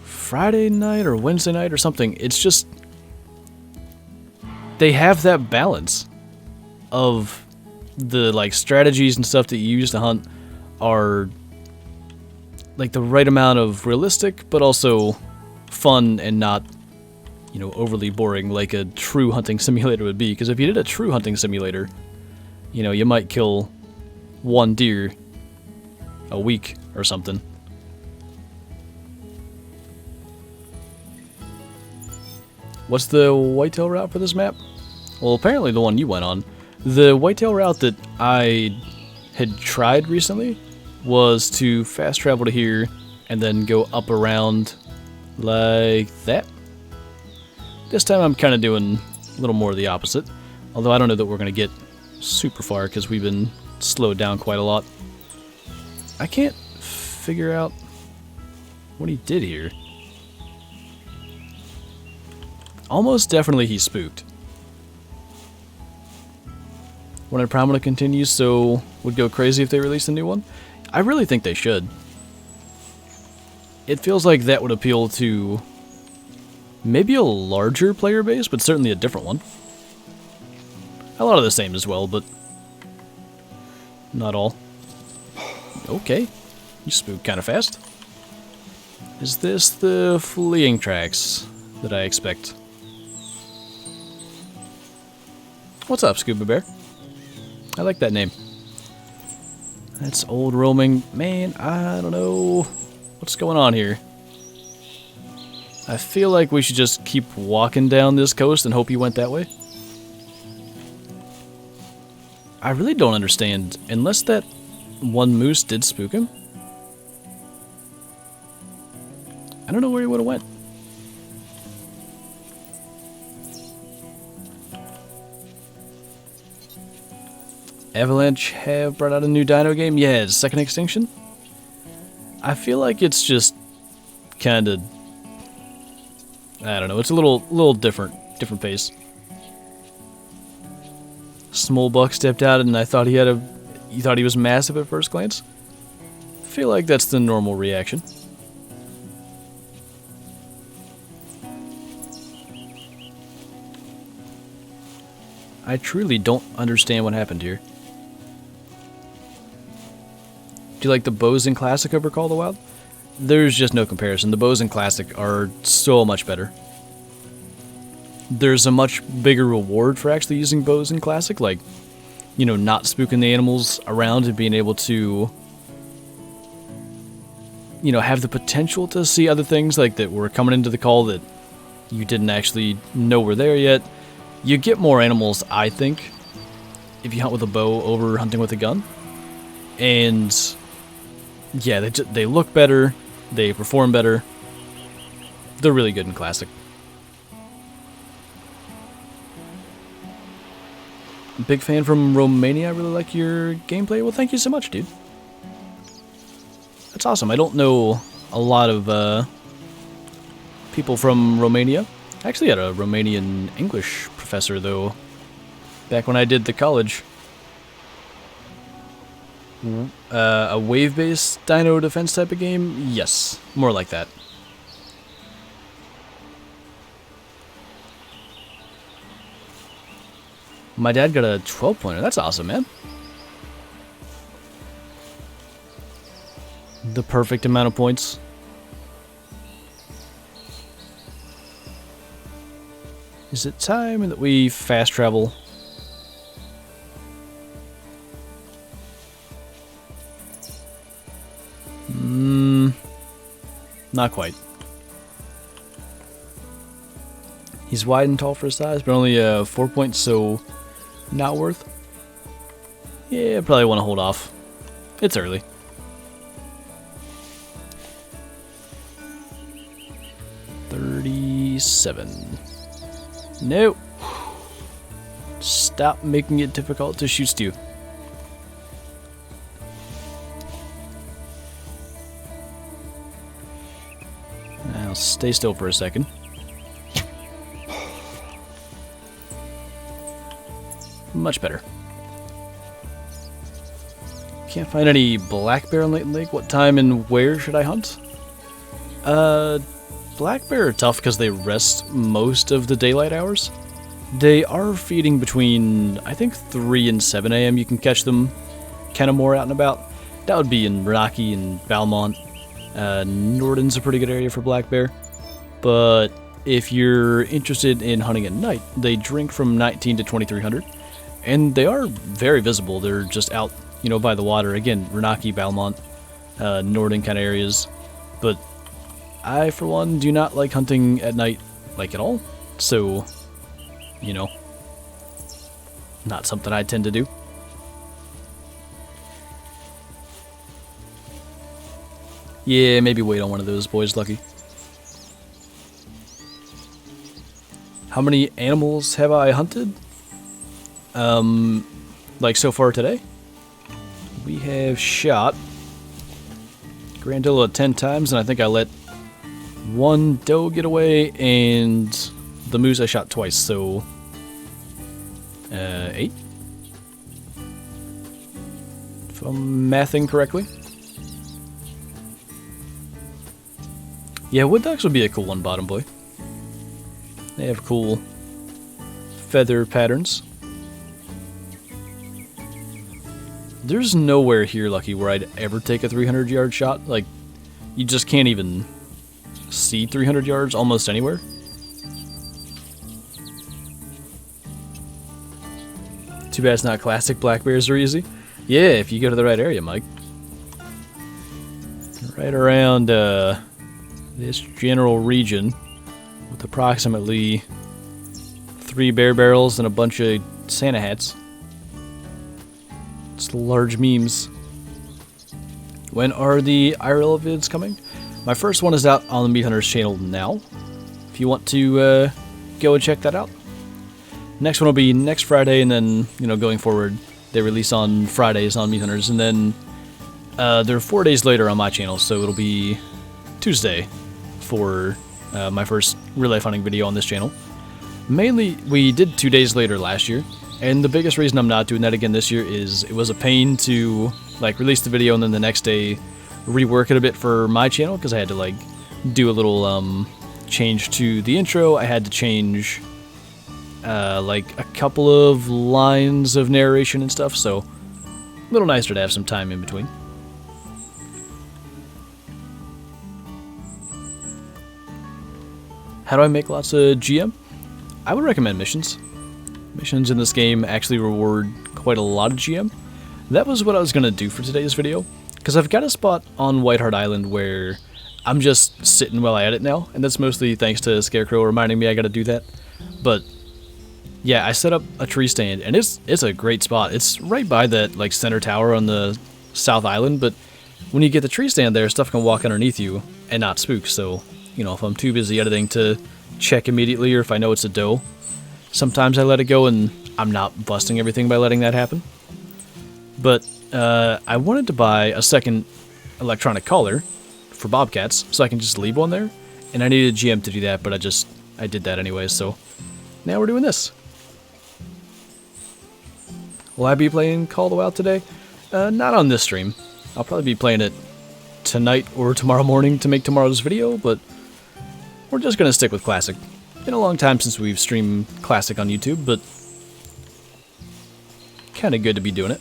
A: Friday night or Wednesday night or something. It's just, they have that balance of the like strategies and stuff that you use to hunt are like the right amount of realistic, but also fun and not, you know, overly boring like a true hunting simulator would be. Because if you did a true hunting simulator, you know, you might kill one deer a week or something. What's the whitetail route for this map? Well, apparently the one you went on. The whitetail route that I had tried recently was to fast travel to here and then go up around like that. This time I'm kind of doing a little more of the opposite. Although I don't know that we're going to get super far because we've been slowed down quite a lot. I can't figure out what he did here. Almost definitely he's spooked. Wanted Primal to continue, so would go crazy if they released a new one? I really think they should. It feels like that would appeal to maybe a larger player base, but certainly a different one. A lot of the same as well, but not all. Okay, you spooked kind of fast. Is this the fleeing tracks that I expect? What's up, Scuba Bear? I like that name. That's old roaming. Man, I don't know what's going on here. I feel like we should just keep walking down this coast and hope he went that way. I really don't understand. Unless that one moose did spook him, I don't know where he would have went. Avalanche have brought out a new dino game? Yeah, it's Second Extinction. I feel like it's just kind of, I don't know, it's a little different pace. Small Buck stepped out and I thought you thought he was massive at first glance? I feel like that's the normal reaction. I truly don't understand what happened here. Do you like the bows in Classic over Call of the Wild? There's just no comparison. The bows in Classic are so much better. There's a much bigger reward for actually using bows in Classic, like, you know, not spooking the animals around and being able to, you know, have the potential to see other things like that were coming into the call that you didn't actually know were there yet. You get more animals, I think, if you hunt with a bow over hunting with a gun. And yeah, they look better, they perform better. They're really good in Classic. Big fan from Romania. I really like your gameplay. Well, thank you so much, dude. That's awesome. I don't know a lot of people from Romania. I actually had a Romanian English professor, though, back when I did the college. A wave-based dino defense type of game? Yes, more like that. My dad got a 12-pointer. That's awesome, man. The perfect amount of points. Is it time that we fast travel? Not quite. He's wide and tall for his size, but only 4 points, so not worth. Yeah, probably want to hold off. It's early. $37. Nope. Stop making it difficult to shoot Stew. I'll stay still for a second. Much better. Can't find any black bear in Layton Lake. What time and where should I hunt? Black bear are tough because they rest most of the daylight hours. They are feeding between, I think, 3 and 7 a.m. You can catch them kind of more out and about. That would be in Rocky and Valmont. Norden's a pretty good area for black bear. But if you're interested in hunting at night, they drink from 19 to 2300. And they are very visible. They're just out, you know, by the water. Again, Renaki, Valmont, Norden kind of areas. But I, for one, do not like hunting at night, like, at all. So, you know, not something I tend to do. Yeah, maybe wait on one of those boys, Lucky. How many animals have I hunted? Like so far today? We have shot Grandilla 10 times, and I think I let one doe get away, and the moose I shot twice, so 8? If I'm mathing correctly. Yeah, wood ducks would be a cool one, Bottom Boy. They have cool feather patterns. There's nowhere here, Lucky, where I'd ever take a 300-yard shot. Like, you just can't even see 300 yards almost anywhere. Too bad it's not classic. Black bears are easy. Yeah, if you go to the right area, Mike. Right around this general region with approximately 3 bear barrels and a bunch of Santa hats. It's large memes. When are the IRL vids coming? My first one is out on the Meat Hunters channel now. If you want to go and check that out. Next one will be next Friday, and then, you know, going forward, they release on Fridays on Meat Hunters, and then they're 4 days later on my channel, so it'll be Tuesday for my first real life hunting video on this channel. Mainly, we did 2 days later last year, and the biggest reason I'm not doing that again this year is it was a pain to, like, release the video and then the next day rework it a bit for my channel, because I had to, like, do a little change to the intro. I had to change like a couple of lines of narration and stuff, so a little nicer to have some time in between. How do I make lots of GM? I would recommend missions. Missions in this game actually reward quite a lot of GM. That was what I was going to do for today's video, because I've got a spot on Whiteheart Island where I'm just sitting while I edit now, and that's mostly thanks to Scarecrow reminding me I got to do that. But yeah, I set up a tree stand, and it's a great spot. It's right by that, like, center tower on the South Island, but when you get the tree stand there, stuff can walk underneath you and not spook. So, you know, if I'm too busy editing to check immediately, or if I know it's a doe, sometimes I let it go, and I'm not busting everything by letting that happen. But I wanted to buy a second electronic collar for bobcats, so I can just leave one there, and I needed a GM to do that, but I did that anyway, so now we're doing this. Will I be playing Call of the Wild today? Not on this stream. I'll probably be playing it tonight or tomorrow morning to make tomorrow's video, but we're just going to stick with Classic. Been a long time since we've streamed Classic on YouTube, but kind of good to be doing it.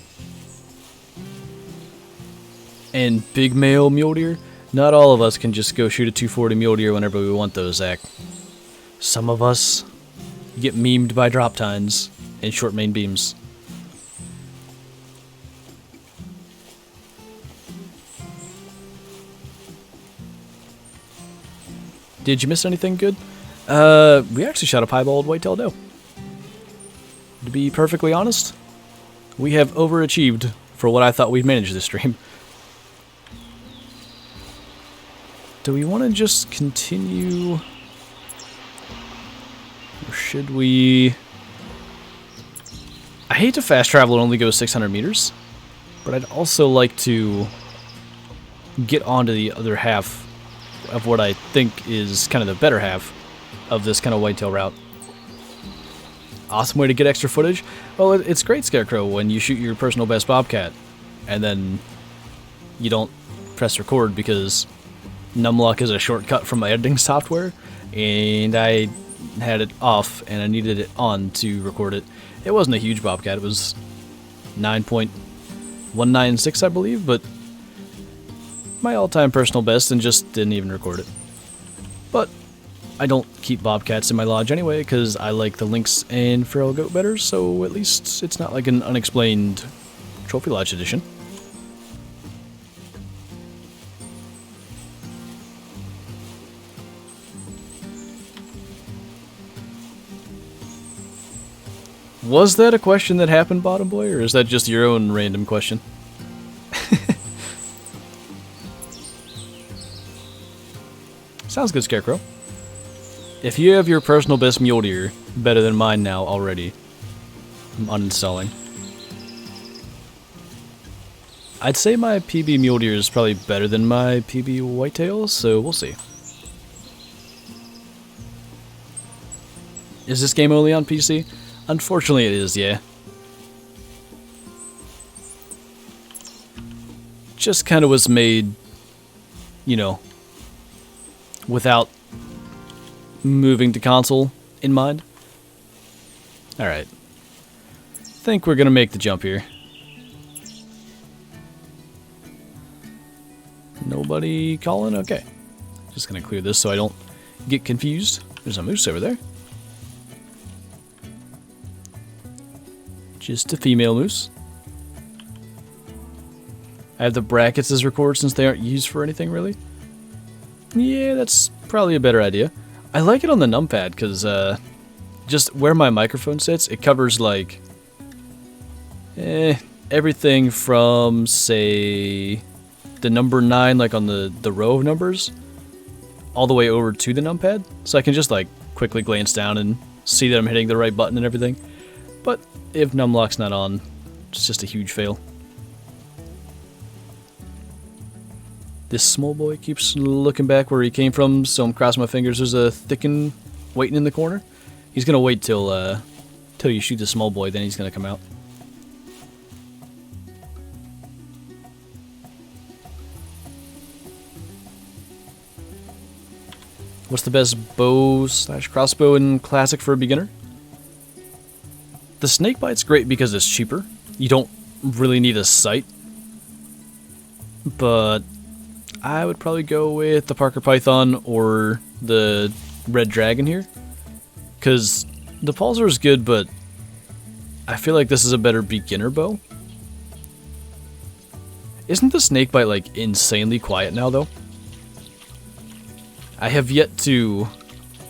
A: And big male mule deer? Not all of us can just go shoot a 240 mule deer whenever we want those, Zach. Some of us You get memed by drop tines and short main beams. Did you miss anything good? We actually shot a piebald whitetail doe. To be perfectly honest, we have overachieved for what I thought we'd manage this stream. Do we want to just continue? Or should we? I hate to fast travel and only go 600 meters, but I'd also like to get onto the other half of what I think is kind of the better half of this kind of whitetail route. Awesome way to get extra footage. Well, it's great, Scarecrow, when you shoot your personal best bobcat and then you don't press record because Numlock is a shortcut from my editing software, and I had it off and I needed it on to record it. It wasn't a huge bobcat, it was 9.196, I believe, but my all-time personal best, and just didn't even record it. But I don't keep bobcats in my lodge anyway, because I like the lynx and feral goat better, so at least it's not like an unexplained trophy lodge edition. Was that a question that happened, Bottom Boy, or is that just your own random question? Sounds good, Scarecrow. If you have your personal best mule deer better than mine now already, I'm uninstalling. I'd say my PB mule deer is probably better than my PB whitetail, so we'll see. Is this game only on PC? Unfortunately it is, yeah. Just kind of was made, you know, without moving to console in mind. Alright. Think we're gonna make the jump here. Nobody calling? Okay. Just gonna clear this so I don't get confused. There's a moose over there. Just a female moose. I have the brackets as record since they aren't used for anything really. Yeah, that's probably a better idea. I like it on the numpad because just where my microphone sits, it covers like everything from, say, the number 9, like on the row of numbers, all the way over to the numpad. So I can just like quickly glance down and see that I'm hitting the right button and everything. But if numlock's not on, it's just a huge fail. This small boy keeps looking back where he came from, so I'm crossing my fingers there's a thicken waiting in the corner. He's gonna wait till you shoot the small boy, then he's gonna come out. What's the best bow / crossbow in Classic for a beginner? The snakebite's great because it's cheaper. You don't really need a sight. But I would probably go with the Parker Python or the Red Dragon here. Because the Pulsar is good, but I feel like this is a better beginner bow. Isn't the snakebite like insanely quiet now though? I have yet to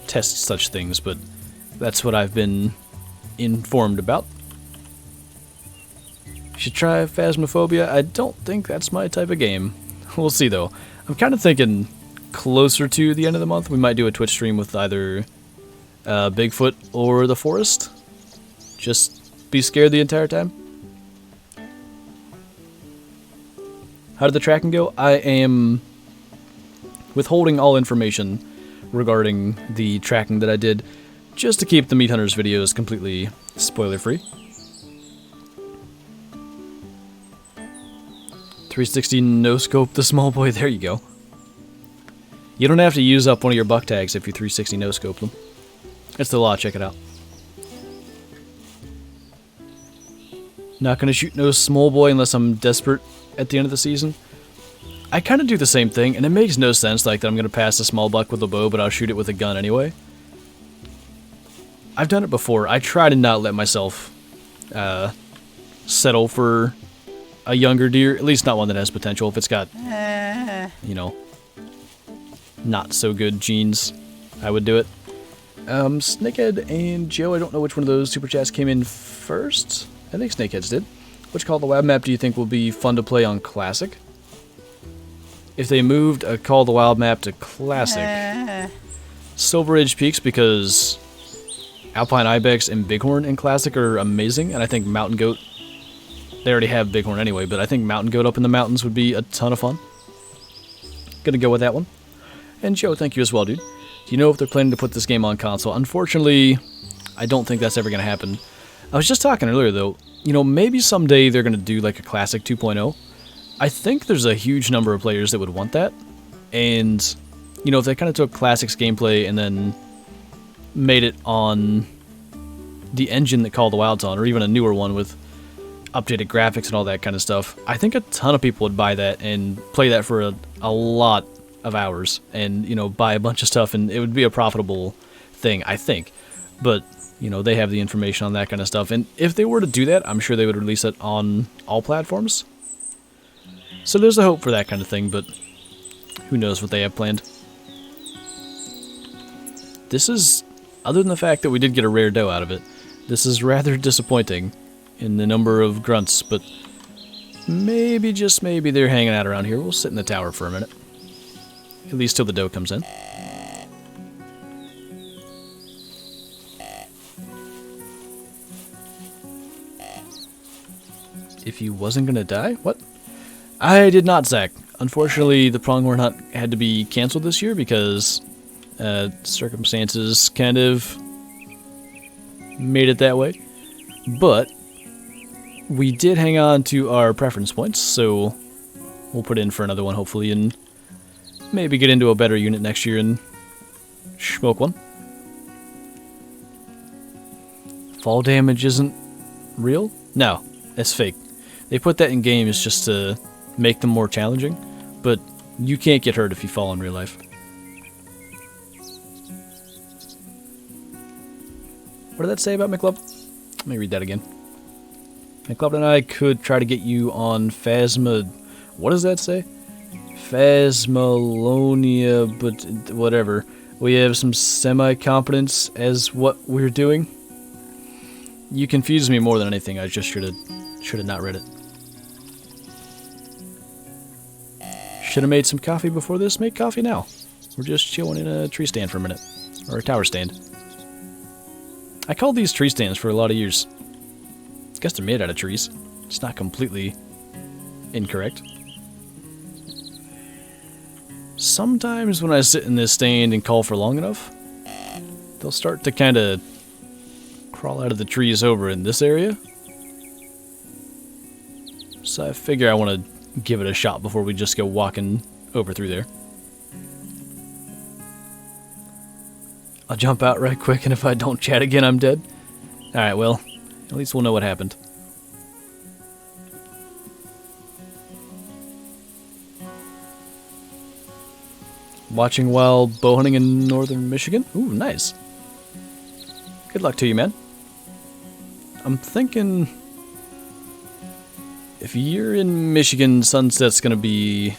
A: test such things, but that's what I've been informed about. Should try Phasmophobia. I don't think that's my type of game. We'll see though. I'm kind of thinking closer to the end of the month we might do a Twitch stream with either Bigfoot or the forest. Just be scared the entire time. How did the tracking go? I am withholding all information regarding the tracking that I did, just to keep the Meat Hunters videos completely spoiler-free. 360 no-scope the small boy, there you go. You don't have to use up one of your buck tags if you 360 no-scope them. It's the law, check it out. Not gonna shoot no small boy unless I'm desperate at the end of the season. I kind of do the same thing, and it makes no sense like that I'm gonna pass a small buck with a bow, but I'll shoot it with a gun anyway. I've done it before. I try to not let myself settle for a younger deer, at least not one that has potential. If it's got, you know, not so good genes, I would do it. Snakehead and Joe, I don't know which one of those super chats came in first. I think Snakehead's did. Which Call of the Wild map do you think will be fun to play on Classic? If they moved a Call of the Wild map to Classic, Silver Ridge Peaks, because Alpine Ibex and Bighorn in Classic are amazing, and I think Mountain Goat, they already have Bighorn anyway, but I think Mountain Goat up in the mountains would be a ton of fun. Gonna go with that one. And Joe, thank you as well, dude. Do you know if they're planning to put this game on console? Unfortunately, I don't think that's ever gonna happen. I was just talking earlier, though, you know, maybe someday they're gonna do like a Classic 2.0. I think there's a huge number of players that would want that, and, you know, if they kind of took Classic's gameplay and then made it on the engine that Call of the Wild's on, or even a newer one with updated graphics and all that kind of stuff, I think a ton of people would buy that and play that for a lot of hours, and, you know, buy a bunch of stuff, and it would be a profitable thing, I think. But, you know, they have the information on that kind of stuff, and if they were to do that, I'm sure they would release it on all platforms. So there's a hope for that kind of thing, but who knows what they have planned. This is, other than the fact that we did get a rare doe out of it, this is rather disappointing in the number of grunts, but maybe, just maybe, they're hanging out around here. We'll sit in the tower for a minute. At least till the doe comes in. If he wasn't gonna die? What? I did not, Zach. Unfortunately, the pronghorn hunt had to be canceled this year because circumstances kind of made it that way. But we did hang on to our preference points, so we'll put in for another one hopefully, and maybe get into a better unit next year and smoke one. Fall damage isn't real? No, it's fake. They put that in games just to make them more challenging, but you can't get hurt if you fall in real life. What did that say about McLove? Let me read that again. McLove and I could try to get you on Phasma... What does that say? Phasmalonia, but whatever. We have some semi-competence as what we're doing. You confuse me more than anything. I just should have not read it. Should have made some coffee before this. Make coffee now. We're just chilling in a tree stand for a minute. Or a tower stand. I called these tree stands for a lot of years. I guess they're made out of trees. It's not completely incorrect. Sometimes when I sit in this stand and call for long enough, they'll start to kind of crawl out of the trees over in this area. So I figure I want to give it a shot before we just go walking over through there. I'll jump out right quick, and if I don't chat again, I'm dead. Alright, well, at least we'll know what happened. Watching while bow hunting in northern Michigan? Ooh, nice. Good luck to you, man. I'm thinking... if you're in Michigan, sunset's gonna be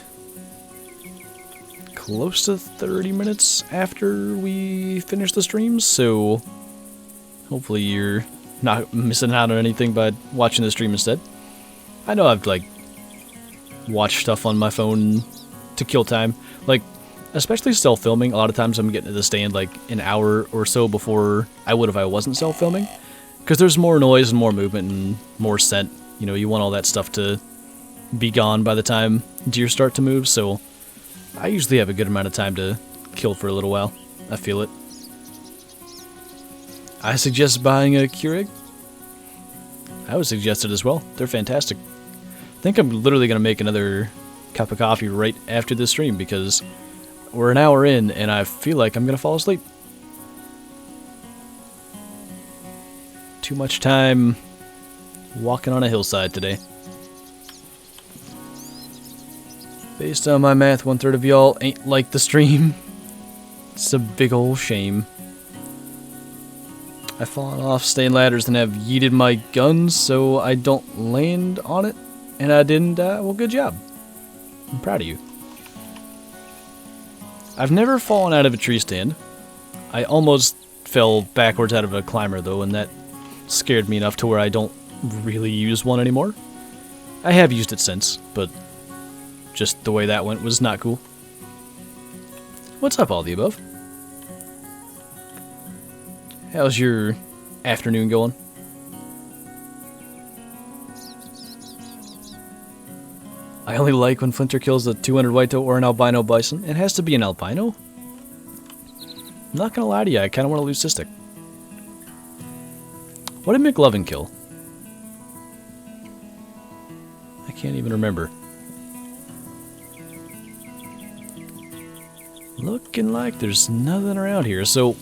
A: close to 30 minutes after we finish the stream, so hopefully you're not missing out on anything by watching the stream instead. I know I've, like, watched stuff on my phone to kill time. Like, especially self-filming, a lot of times I'm getting to the stand, like, an hour or so before I would if I wasn't self-filming. Because there's more noise and more movement and more scent. You know, you want all that stuff to be gone by the time deer start to move, so I usually have a good amount of time to kill for a little while. I feel it. I suggest buying a Keurig. I would suggest it as well. They're fantastic. I think I'm literally going to make another cup of coffee right after this stream because we're an hour in and I feel like I'm going to fall asleep. Too much time walking on a hillside today. Based on my math, 1/3 of y'all ain't like the stream. It's a big ol' shame. I've fallen off staying ladders and have yeeted my guns so I don't land on it. And I didn't die. Well, good job. I'm proud of you. I've never fallen out of a tree stand. I almost fell backwards out of a climber, though, and that scared me enough to where I don't really use one anymore. I have used it since, but just the way that went was not cool. What's up, all the above? How's your afternoon going? I only like when Flinter kills a 200 whitetail or an albino bison. It has to be an albino? I'm not gonna lie to you, I kinda want a leucistic. What did McLovin kill? I can't even remember. Looking like there's nothing around here, so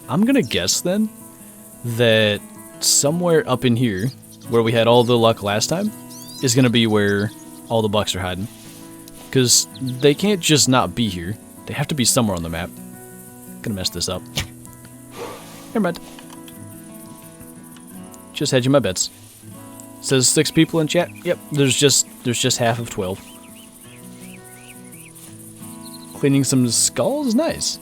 A: I'm gonna guess then that somewhere up in here, where we had all the luck last time, is gonna be where all the bucks are hiding. Because they can't just not be here. They have to be somewhere on the map. Gonna mess this up. Never mind. Just hedging my bets. Says 6 people in chat. Yep, there's just half of 12. Cleaning some skulls, nice.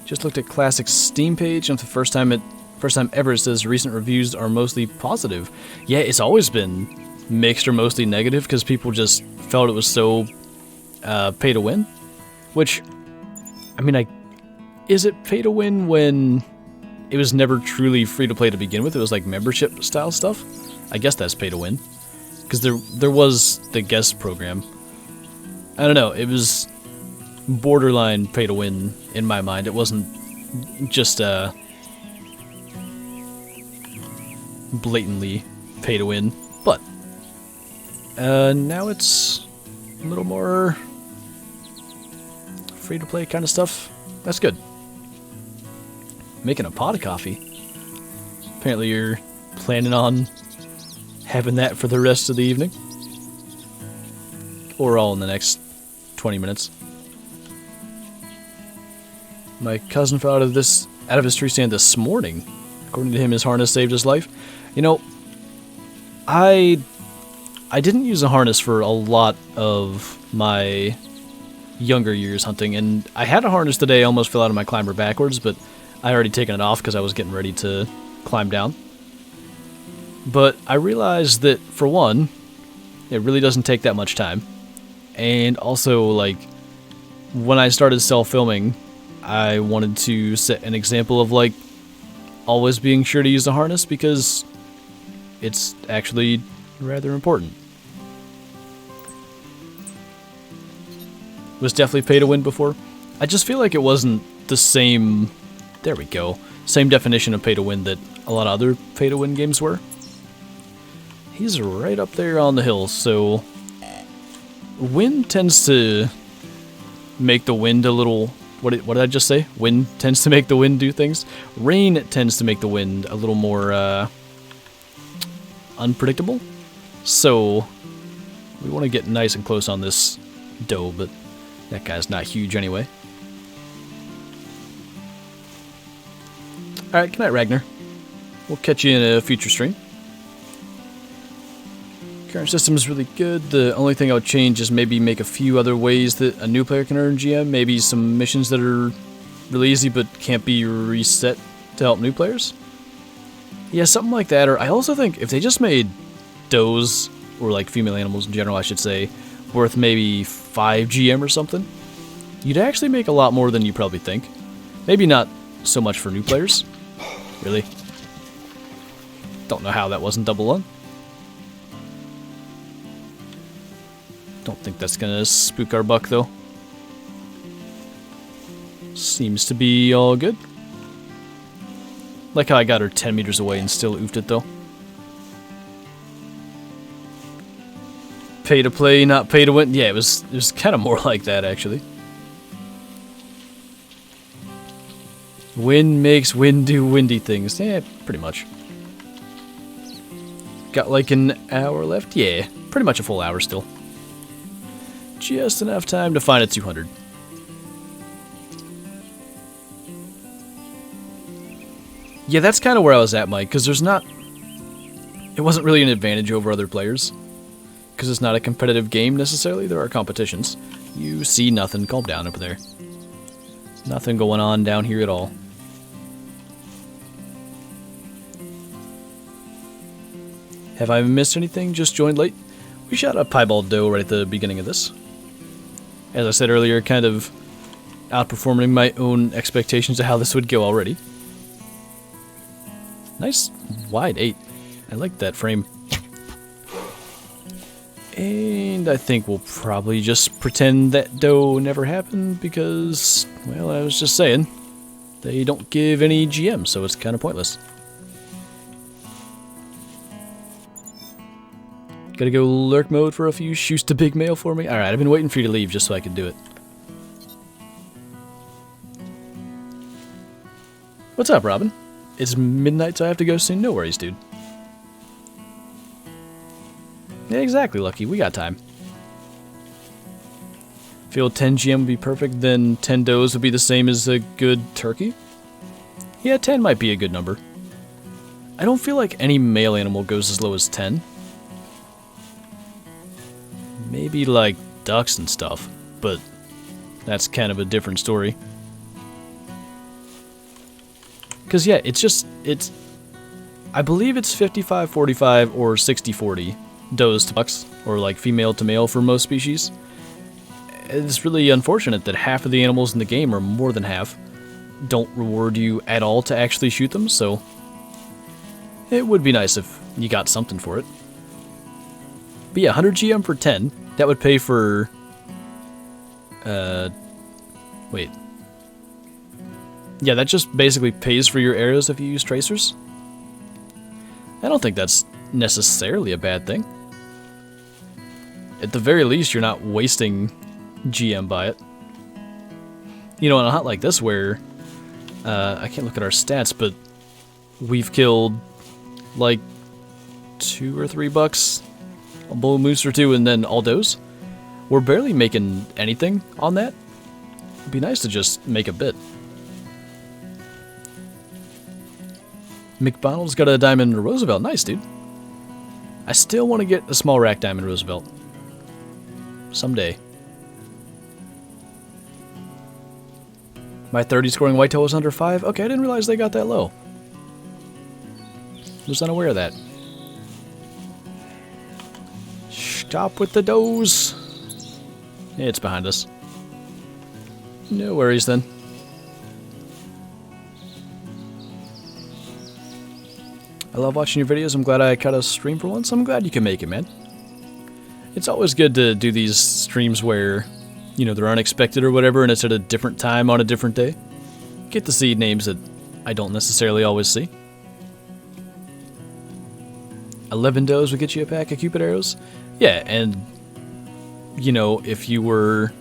A: Just looked at classic Steam page, and for the first time ever it says recent reviews are mostly positive. Yeah, it's always been mixed or mostly negative because people just felt it was so pay to win. Which, I mean, is it pay to win when it was never truly free to play to begin with? It was like membership style stuff. I guess that's pay to win because there was the guest program. I don't know. It was borderline pay to win in my mind. It wasn't just blatantly pay to win, but now it's a little more free to play kind of stuff. That's good. Making a pot of coffee. Apparently you're planning on having that for the rest of the evening, or all in the next 20 minutes. My cousin fell out of his tree stand this morning. According to him, his harness saved his life. You know, I didn't use a harness for a lot of my younger years hunting, and I had a harness today. I almost fell out of my climber backwards, but I had already taken it off because I was getting ready to climb down. But I realized that, for one, it really doesn't take that much time. And also, like, when I started self-filming, I wanted to set an example of, like, always being sure to use a harness because it's actually rather important. Was definitely pay to win before. I just feel like it wasn't the same, there we go, same definition of pay to win that a lot of other pay to win games were. He's right up there on the hill, so wind tends to make the wind a little, what did I just say? Wind tends to make the wind do things. Rain tends to make the wind a little more unpredictable. So we want to get nice and close on this doe, but that guy's not huge anyway. Alright, good night, Ragnar. We'll catch you in a future stream. Current system is really good. The only thing I would change is maybe make a few other ways that a new player can earn GM. Maybe some missions that are really easy but can't be reset to help new players. Yeah, something like that. Or I also think if they just made does, or like female animals in general, I should say, worth maybe 5 GM or something, you'd actually make a lot more than you probably think. Maybe not so much for new players. Really? Don't know how that wasn't double one. Don't think that's gonna spook our buck, though. Seems to be all good. Like how I got her 10 meters away and still oofed it, though. Pay to play, not pay to win. Yeah, it was kind of more like that, actually. Wind makes wind do windy things. Yeah, pretty much. Got like an hour left? Yeah, pretty much a full hour still. Just enough time to find a 200. Yeah, that's kind of where I was at, Mike, because there's not... It wasn't really an advantage over other players. Because it's not a competitive game, necessarily. There are competitions. You see nothing. Calm down over there. Nothing going on down here at all. Have I missed anything? Just joined late? We shot a piebald doe right at the beginning of this. As I said earlier, kind of outperforming my own expectations of how this would go already. Nice wide 8. I like that frame. And I think we'll probably just pretend that doe never happened because, well, I was just saying, they don't give any GM, so it's kind of pointless. Gotta go lurk mode for a few shoots to big male for me. Alright, I've been waiting for you to leave just so I could do it. What's up, Robin? It's midnight, so I have to go soon. No worries, dude. Yeah, exactly, Lucky. We got time. Feel 10 GM would be perfect, then 10 does would be the same as a good turkey? Yeah, 10 might be a good number. I don't feel like any male animal goes as low as 10. Maybe like ducks and stuff, but that's kind of a different story. Because yeah, it's I believe it's 55-45 or 60-40 does to ducks, or like female to male for most species. It's really unfortunate that half of the animals in the game, or more than half, don't reward you at all to actually shoot them, so it would be nice if you got something for it. But yeah, 100 GM for 10, that would pay for, wait. Yeah, that just basically pays for your arrows if you use tracers. I don't think that's necessarily a bad thing. At the very least, you're not wasting GM by it. You know, on a hunt like this where, I can't look at our stats, but we've killed like 2 or 3 bucks, a bull moose or 2, and then all does. We're barely making anything on that. It'd be nice to just make a bit. McDonald's got a diamond Roosevelt. Nice, dude. I still want to get a small rack diamond Roosevelt. Someday. My 30 scoring whitetail was under 5? Okay, I didn't realize they got that low. Was unaware of that. Stop with the does. It's behind us. No worries then. I love watching your videos. I'm glad I caught a stream for once. I'm glad you can make it, man. It's always good to do these streams where, you know, they're unexpected or whatever, and it's at a different time on a different day. Get to see names that I don't necessarily always see. 11 does would get you a pack of Cupid arrows. Yeah, and, you know, if you were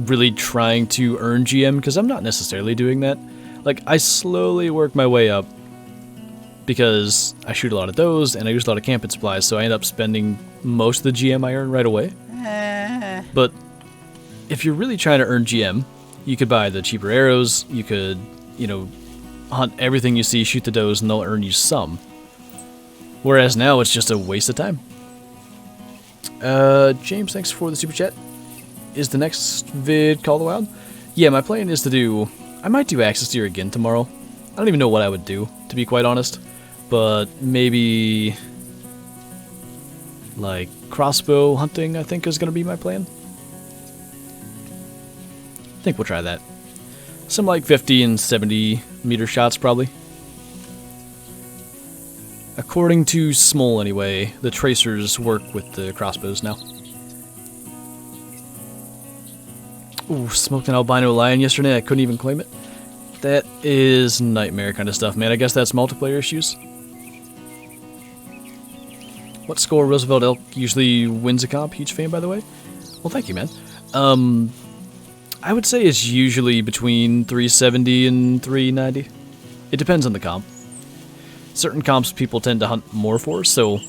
A: really trying to earn GM, because I'm not necessarily doing that. Like, I slowly work my way up because I shoot a lot of those and I use a lot of camping supplies, so I end up spending most of the GM I earn right away. But if you're really trying to earn GM, you could buy the cheaper arrows, you could, you know, hunt everything you see, shoot the does, and they'll earn you some. Whereas now it's just a waste of time. James, thanks for the super chat. Is the next vid Call of the Wild? Yeah, my plan is to do... I might do Axis Deer again tomorrow. I don't even know what I would do, to be quite honest. But maybe... like, crossbow hunting, I think, is going to be my plan. I think we'll try that. Some, like, 50 and 70 meter shots, probably. According to Smol, anyway, the tracers work with the crossbows now. Ooh, smoked an albino lion yesterday. I couldn't even claim it. That is nightmare kind of stuff, man. I guess that's multiplayer issues. What score Roosevelt elk usually wins a comp? Huge fan, by the way. Well, thank you, man. I would say it's usually between 370 and 390. It depends on the comp. Certain comps people tend to hunt more for, so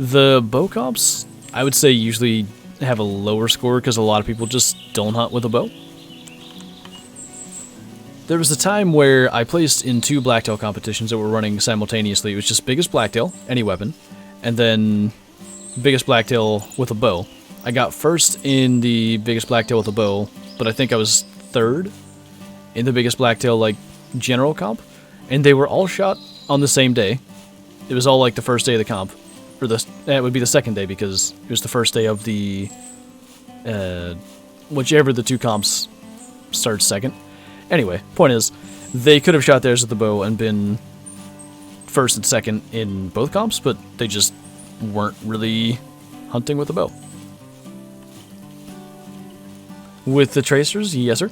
A: the bow comps, I would say, usually have a lower score because a lot of people just don't hunt with a bow. There was a time where I placed in 2 blacktail competitions that were running simultaneously. It was just biggest blacktail, any weapon, and then biggest blacktail with a bow. I got first in the biggest blacktail with a bow, but I think I was third in the biggest blacktail, like, general comp. And they were all shot on the same day. It was all, like, the first day of the comp. Or it would be the second day, because it was the first day of the, whichever the 2 comps starts second. Anyway, point is, they could have shot theirs with the bow and been first and second in both comps, but they just weren't really hunting with the bow. With the tracers, yes sir.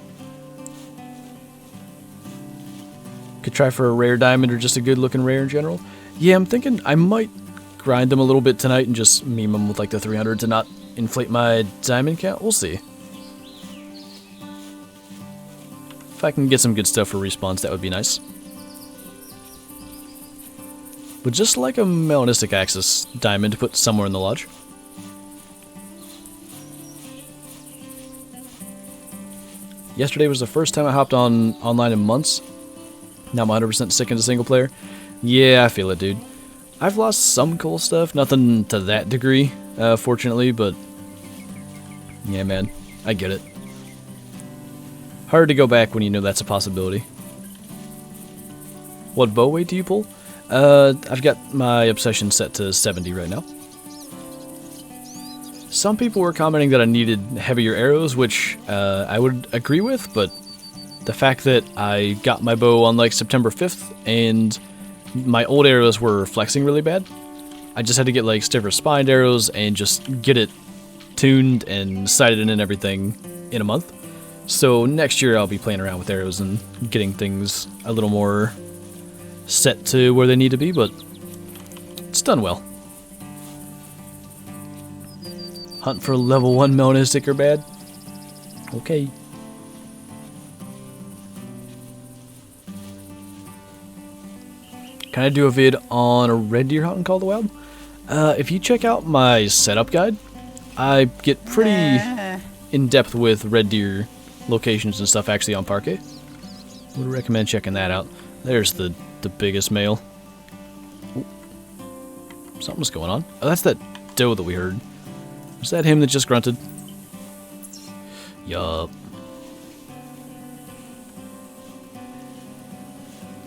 A: Could try for a rare diamond or just a good looking rare in general. Yeah, I'm thinking I might grind them a little bit tonight and just meme them with like the 300 to not inflate my diamond count. We'll see. If I can get some good stuff for respawns, that would be nice. Would just like a melanistic axis diamond to put somewhere in the lodge. Yesterday was the first time I hopped on online in months. Now I'm 100% sick into single player. Yeah, I feel it, dude. I've lost some cool stuff, nothing to that degree, fortunately, but yeah, man, I get it. Hard to go back when you know that's a possibility. What bow weight do you pull? I've got my obsession set to 70 right now. Some people were commenting that I needed heavier arrows, which I would agree with, but the fact that I got my bow on like September 5th and my old arrows were flexing really bad, I just had to get like stiffer spined arrows and just get it tuned and sighted in and everything in a month. So next year I'll be playing around with arrows and getting things a little more set to where they need to be, but it's done well. Hunt for level 1 melanistic or bad? Okay. Can I do a vid on a red deer hunt in Call of the Wild? If you check out my setup guide, I get pretty in-depth with red deer locations and stuff actually on Parquet. Would recommend checking that out. There's the biggest male. Ooh. Something's going on. Oh, that's that doe that we heard. Was that him that just grunted? Yup.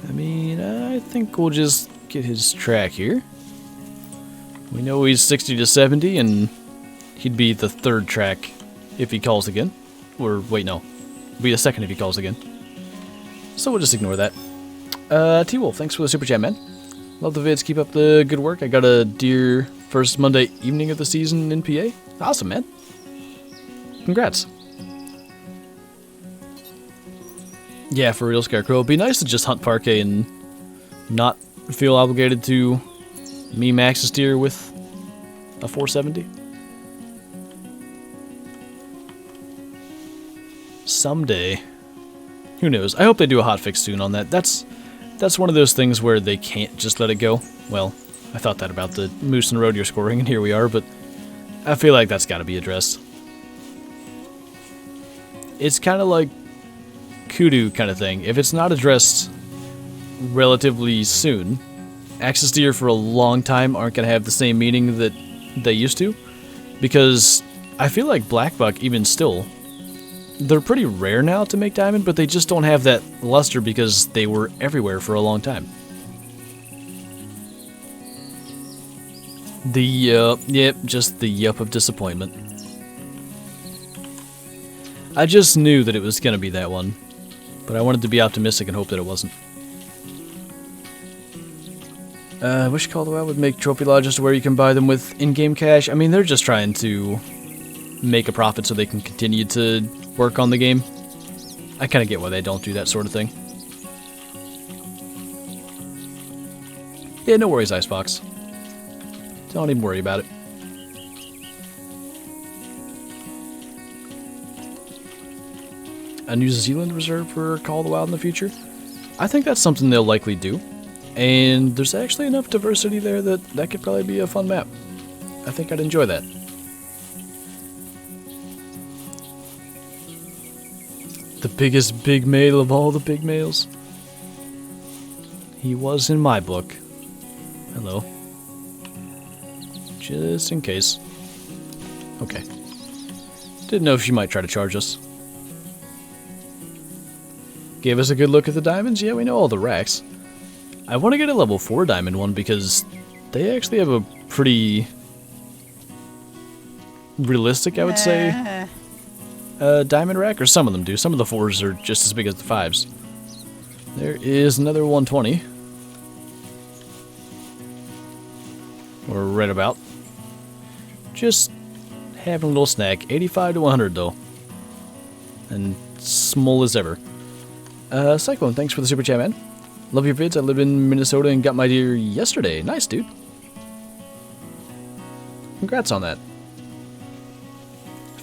A: I mean, I think we'll just get his track here. We know he's 60 to 70, and he'd be the 3rd track if he calls again. Or, wait, no. Be the 2nd if he calls again. So we'll just ignore that. T-Wolf, thanks for the super chat, man. Love the vids, keep up the good work. I got a deer first Monday evening of the season in PA. Awesome, man. Congrats. Yeah, for real, Scarecrow. It'd be nice to just hunt Parquet and not feel obligated to meme Axis deer with a 470. Someday. Who knows? I hope they do a hotfix soon on that. That's one of those things where they can't just let it go. Well, I thought that about the moose and road you're scoring, and here we are, but I feel like that's got to be addressed. It's kind of like kudu kind of thing. If it's not addressed relatively soon, axis deer for a long time aren't going to have the same meaning that they used to, because I feel like black buck, even still, they're pretty rare now to make diamond, but they just don't have that luster because they were everywhere for a long time. The yep, just the yup of disappointment. I just knew that it was gonna be that one, but I wanted to be optimistic and hope that it wasn't. I wish Call of the Wild would make trophy lodges to where you can buy them with in-game cash. I mean, they're just trying to make a profit so they can continue to work on the game. I kind of get why they don't do that sort of thing. Yeah, no worries, Icebox. Don't even worry about it. A New Zealand reserve for Call of the Wild in the future? I think that's something they'll likely do. And there's actually enough diversity there that could probably be a fun map. I think I'd enjoy that. The biggest big male of all the big males. He was in my book. Hello. Just in case. Okay. Didn't know if she might try to charge us. Gave us a good look at the diamonds. Yeah, we know all the racks. I want to get a level 4 diamond one because they actually have a pretty realistic, I would say, diamond rack, or some of them do. Some of the 4s are just as big as the 5s. There is another 120. Or right about. Just having a little snack. 85 to 100 though. And small as ever. Cyclone, thanks for the super chat, man. Love your vids. I live in Minnesota and got my deer yesterday. Nice, dude. Congrats on that.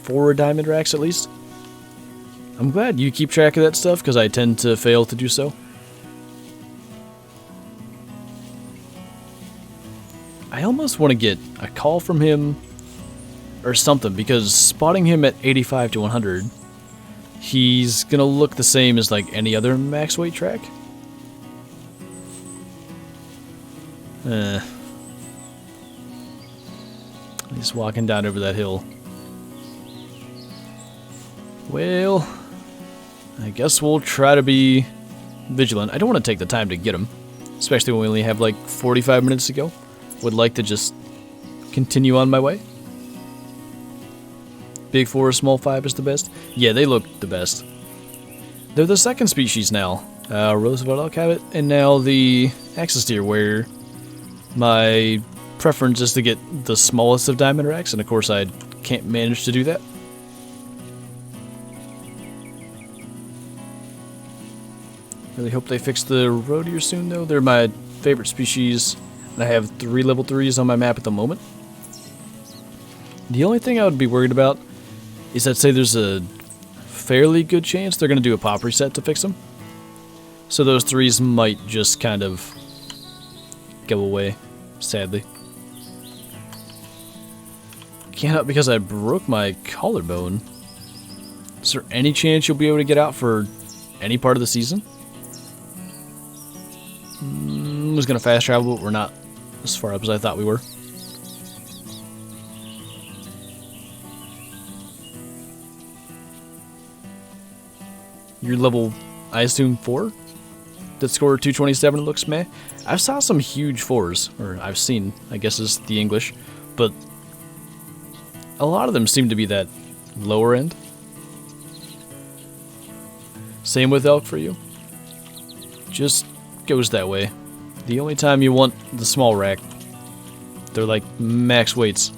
A: 4 diamond racks at least. I'm glad you keep track of that stuff because I tend to fail to do so. I almost want to get a call from him or something because spotting him at 85 to 100, he's going to look the same as like any other max weight track. He's walking down over that hill. Well, I guess we'll try to be vigilant. I don't want to take the time to get him, especially when we only have like 45 minutes to go. Would like to just continue on my way. Big 4, small 5 is the best. Yeah, they look the best. They're the second species now. Roosevelt elk have it, and now the axis deer, where my preference is to get the smallest of diamond racks, and of course I can't manage to do that. Really hope they fix the roe deer soon, though. They're my favorite species, and I have 3 level 3s on my map at the moment. The only thing I would be worried about is I'd say there's a fairly good chance they're going to do a pop reset to fix them. So those 3s might just kind of go away, sadly. Can't help because I broke my collarbone. Is there any chance you'll be able to get out for any part of the season? Was going to fast travel, but we're not as far up as I thought we were. You're level, I assume, 4? That scored 227, it looks meh. I've saw some huge 4s, or I've seen, I guess is the English, but a lot of them seem to be that lower end. Same with elk for you. Just goes that way. The only time you want the small rack, they're like max weights.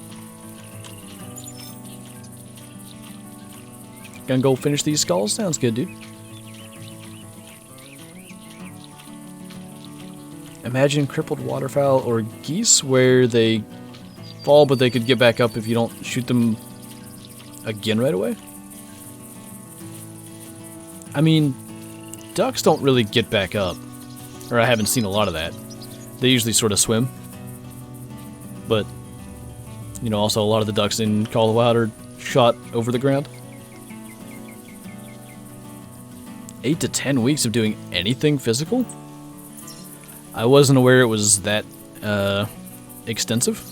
A: Gonna go finish these skulls? Sounds good, dude. Imagine crippled waterfowl or geese where they fall, but they could get back up if you don't shoot them again right away. I mean, ducks don't really get back up. Or I haven't seen a lot of that. They usually sort of swim. But, you know, also a lot of the ducks in Call of the Wild are shot over the ground. 8 to 10 weeks of doing anything physical? I wasn't aware it was that extensive.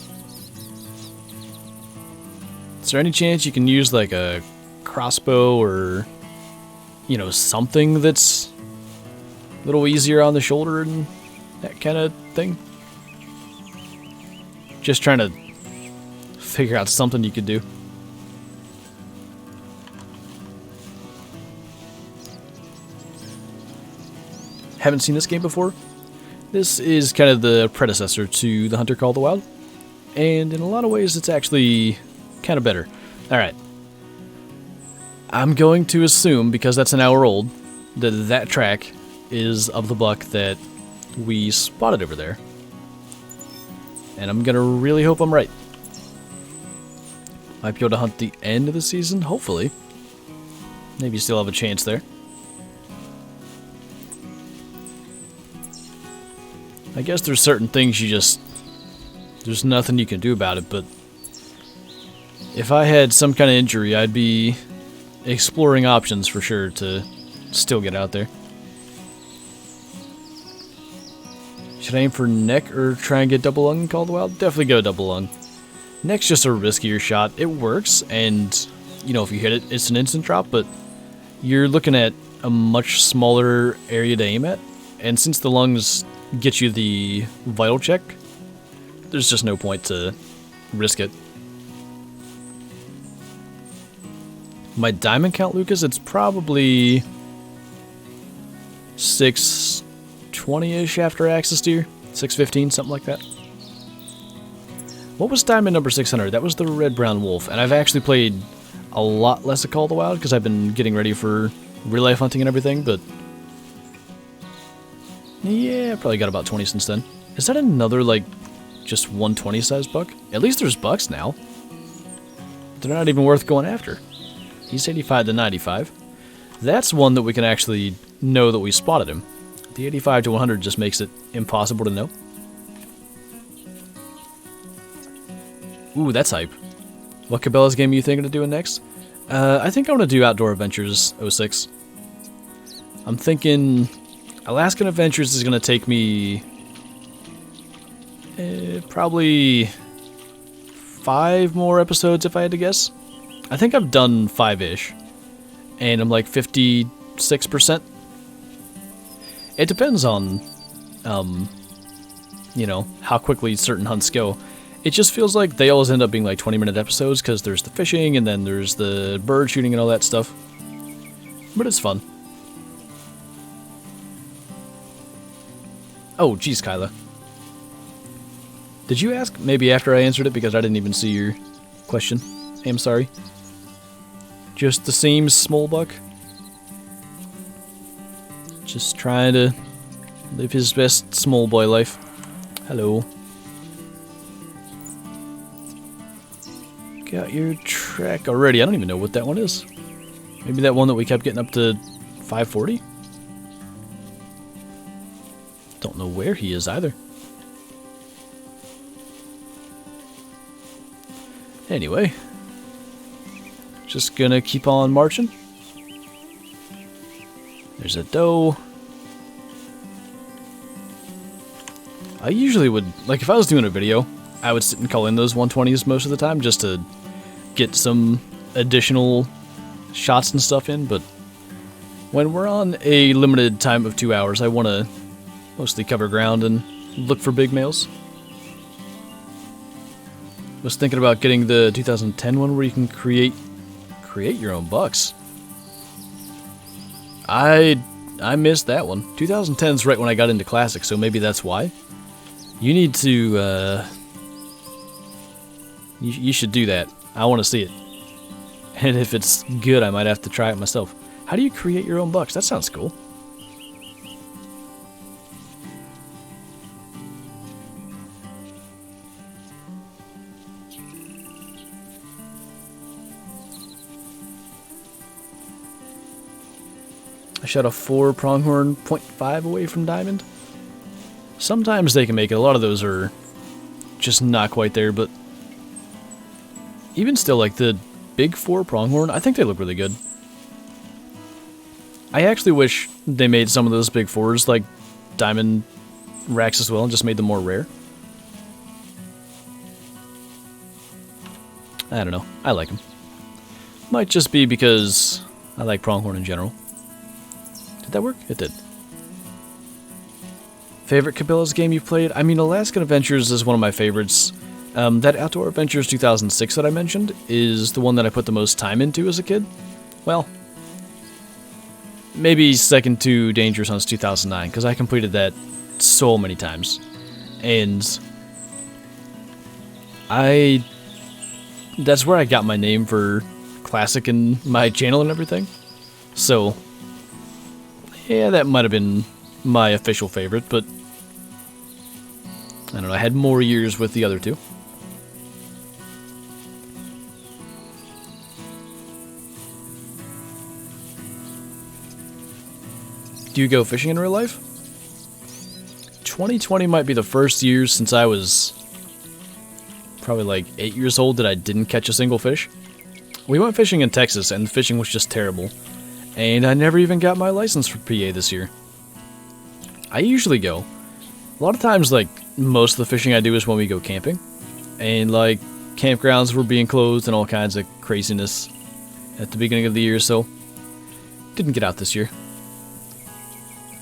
A: Is there any chance you can use like a crossbow or, you know, something that's a little easier on the shoulder and that kind of thing? Just trying to figure out something you could do. Haven't seen this game before. This is kind of the predecessor to the Hunter Call of the Wild, and in a lot of ways it's actually kind of better. Alright. I'm going to assume, because that's an hour old, that that track is of the buck that we spotted over there. And I'm gonna really hope I'm right. Might be able to hunt the end of the season, hopefully. Maybe still have a chance there. I guess there's certain things you just... there's nothing you can do about it, but... if I had some kind of injury, I'd be exploring options for sure to still get out there. Should I aim for neck or try and get double lung in Call of the Wild? Definitely go double lung. Neck's just a riskier shot. It works, and, you know, if you hit it, it's an instant drop, but you're looking at a much smaller area to aim at, and since the lungs get you the vital check, there's just no point to risk it. My diamond count, Lucas, it's probably 620-ish after Axis Deer. 615, something like that. What was diamond number 600? That was the red-brown wolf, and I've actually played a lot less of Call of the Wild because I've been getting ready for real-life hunting and everything, but yeah, I probably got about 20 since then. Is that another, like, just 120 size buck? At least there's bucks now. They're not even worth going after. He's 85 to 95. That's one that we can actually know that we spotted him. The 85 to 100 just makes it impossible to know. Ooh, that's hype. What Cabela's game are you thinking of doing next? I think I want to do Outdoor Adventures 06. I'm thinking Alaskan Adventures is going to take me probably 5 more episodes if I had to guess. I think I've done 5-ish, and I'm like 56%. It depends on, you know, how quickly certain hunts go. It just feels like they always end up being like 20-minute episodes because there's the fishing and then there's the bird shooting and all that stuff. But it's fun. Oh, geez, Kyla. Did you ask? Maybe after I answered it because I didn't even see your question. I'm sorry. Just the same small buck. Just trying to live his best small boy life. Hello. Got your track already. I don't even know what that one is. Maybe that one that we kept getting up to 540? Don't know where he is either. Anyway. Just gonna keep on marching. There's a doe. I usually would, like if I was doing a video, I would sit and call in those 120s most of the time just to get some additional shots and stuff in, but when we're on a limited time of 2 hours, I want to mostly cover ground and look for big males. Was thinking about getting the 2010 one where you can create your own bucks. I missed that one. 2010's right when I got into Classic, so maybe that's why. You need to, you should do that. I want to see it. And if it's good, I might have to try it myself. How do you create your own bucks? That sounds cool. I shot a 4 pronghorn 0.5 away from diamond. Sometimes they can make it. A lot of those are just not quite there, but even still, like the big 4 pronghorn, I think they look really good. I actually wish they made some of those big 4s like diamond racks as well and just made them more rare. I don't know. I like them. Might just be because I like pronghorn in general. Did that work? It did. Favorite Cabela's game you've played? I mean, Alaskan Adventures is one of my favorites. That Outdoor Adventures 2006 that I mentioned is the one that I put the most time into as a kid. Well, maybe second to Dangerous Hunts 2009, because I completed that so many times. And that's where I got my name for Classic and my channel and everything. So, yeah, that might have been my official favorite, but I don't know, I had more years with the other two. Do you go fishing in real life? 2020 might be the first year since I was probably like 8 years old that I didn't catch a single fish. We went fishing in Texas and the fishing was just terrible. And I never even got my license for PA this year. I usually go. A lot of times, like, most of the fishing I do is when we go camping. And, like, campgrounds were being closed and all kinds of craziness at the beginning of the year, so didn't get out this year.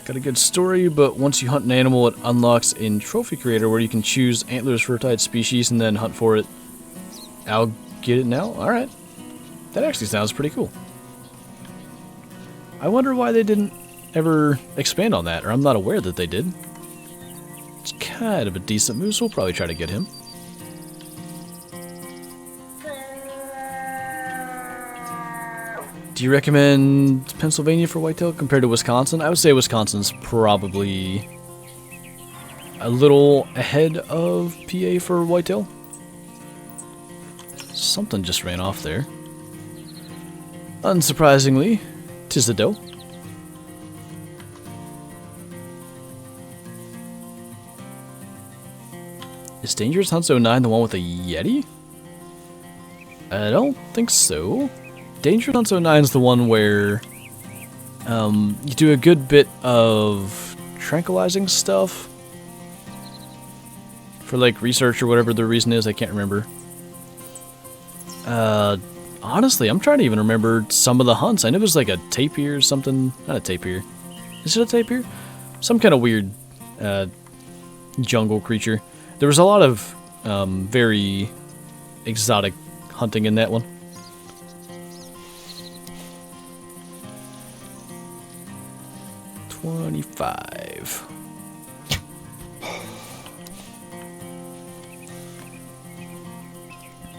A: Got a good story, but once you hunt an animal, it unlocks in Trophy Creator where you can choose antlers for a type species and then hunt for it. I'll get it now? Alright. That actually sounds pretty cool. I wonder why they didn't ever expand on that, or I'm not aware that they did. It's kind of a decent move, so we'll probably try to get him. Do you recommend Pennsylvania for whitetail compared to Wisconsin? I would say Wisconsin's probably a little ahead of PA for whitetail. Something just ran off there. Unsurprisingly, 'tis a doe. Is Dangerous Hunts 09 the one with a Yeti? I don't think so. Dangerous Hunts 09 is the one where you do a good bit of tranquilizing stuff for like research or whatever the reason is. I can't remember. Honestly, I'm trying to even remember some of the hunts. I know there's like a tapir or something. Not a tapir. Is it a tapir? Some kind of weird jungle creature. There was a lot of very exotic hunting in that one. $25.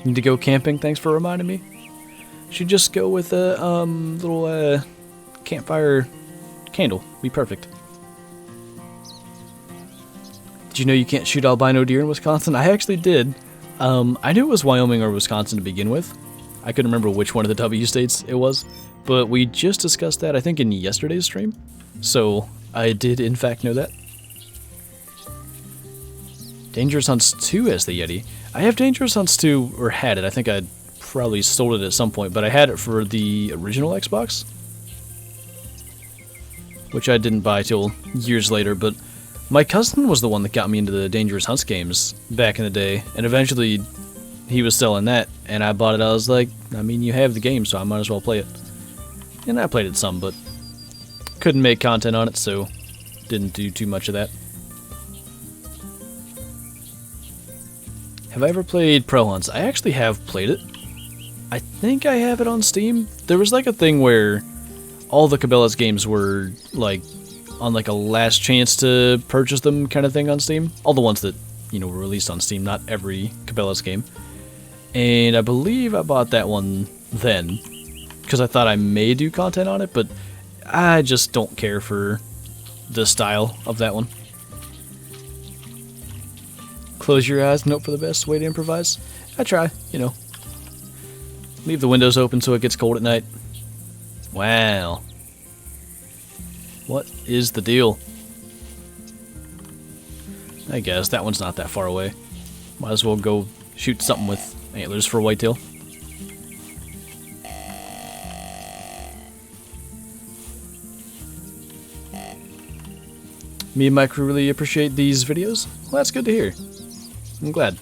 A: Need to go camping? Thanks for reminding me. Should just go with a little campfire candle. Be perfect. Did you know you can't shoot albino deer in Wisconsin? I actually did. I knew it was Wyoming or Wisconsin to begin with. I couldn't remember which one of the W states it was, but we just discussed that, I think, in yesterday's stream. So I did, in fact, know that. Dangerous Hunts 2 as the Yeti. I have Dangerous Hunts 2, or had it. I think I probably stole it at some point, but I had it for the original Xbox, which I didn't buy till years later, but my cousin was the one that got me into the Dangerous Hunts games back in the day, and eventually he was selling that, and I bought it. I was like, I mean, you have the game, so I might as well play it. And I played it some, but couldn't make content on it, so didn't do too much of that. Have I ever played Pro Hunts? I actually have played it. I think I have it on Steam. There was like a thing where all the Cabela's games were like on like a last chance to purchase them kind of thing on Steam. All the ones that, you know, were released on Steam, not every Cabela's game. And I believe I bought that one then, because I thought I may do content on it, but I just don't care for the style of that one. Close your eyes and hope for the best. Way to improvise. I try, you know. Leave the windows open so it gets cold at night. Wow. What is the deal? I guess that one's not that far away. Might as well go shoot something with antlers for whitetail. Me and my crew really appreciate these videos. Well, that's good to hear. I'm glad.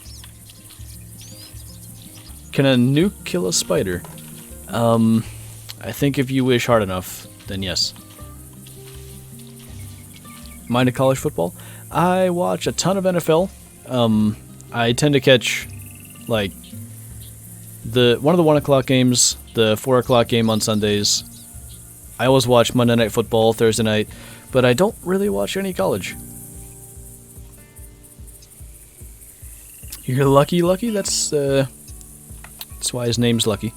A: Can a nuke kill a spider? I think if you wish hard enough, then yes. Mind of college football? I watch a ton of NFL. I tend to catch, like, one of the 1 o'clock games, the 4 o'clock game on Sundays. I always watch Monday Night Football, Thursday night, but I don't really watch any college. You're lucky, Lucky? That's why his name's Lucky.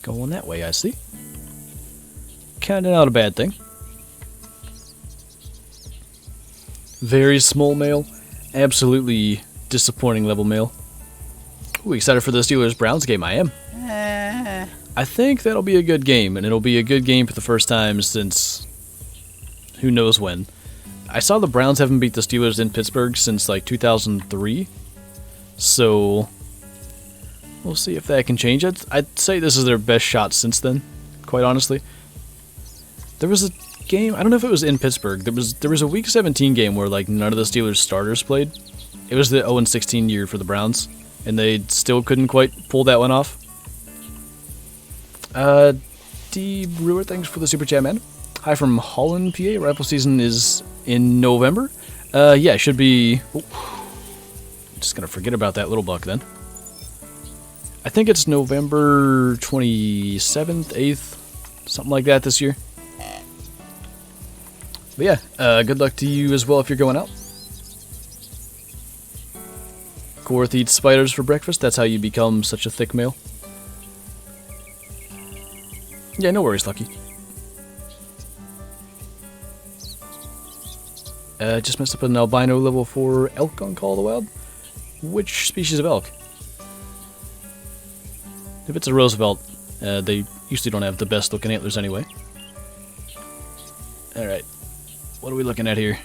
A: Going that way, I see. Kinda not a bad thing. Very small male. Absolutely disappointing level male. Ooh, excited for the Steelers-Browns game. I am. I think that'll be a good game, and it'll be a good game for the first time since who knows when. I saw the Browns haven't beat the Steelers in Pittsburgh since like 2003, so We'll see if that can change. I'd say this is their best shot since then, quite honestly. There was a game, I don't know if it was in Pittsburgh, there was a Week 17 game where like none of the Steelers starters played. It was the 0-16 year for the Browns, and they still couldn't quite pull that one off. D. Brewer, thanks for the super chat, man. Hi from Holland, PA. Rifle season is in November. Yeah, it should be... Oh, just gonna forget about that little buck then. I think it's November 27th, 8th, something like that this year. But yeah, good luck to you as well if you're going out. Gorth eats spiders for breakfast. That's how you become such a thick male. Yeah, no worries, Lucky. Just messed up an albino level 4 elk on Call of the Wild. Which species of elk? If it's a Roosevelt, they usually don't have the best looking antlers anyway. Alright, what are we looking at here?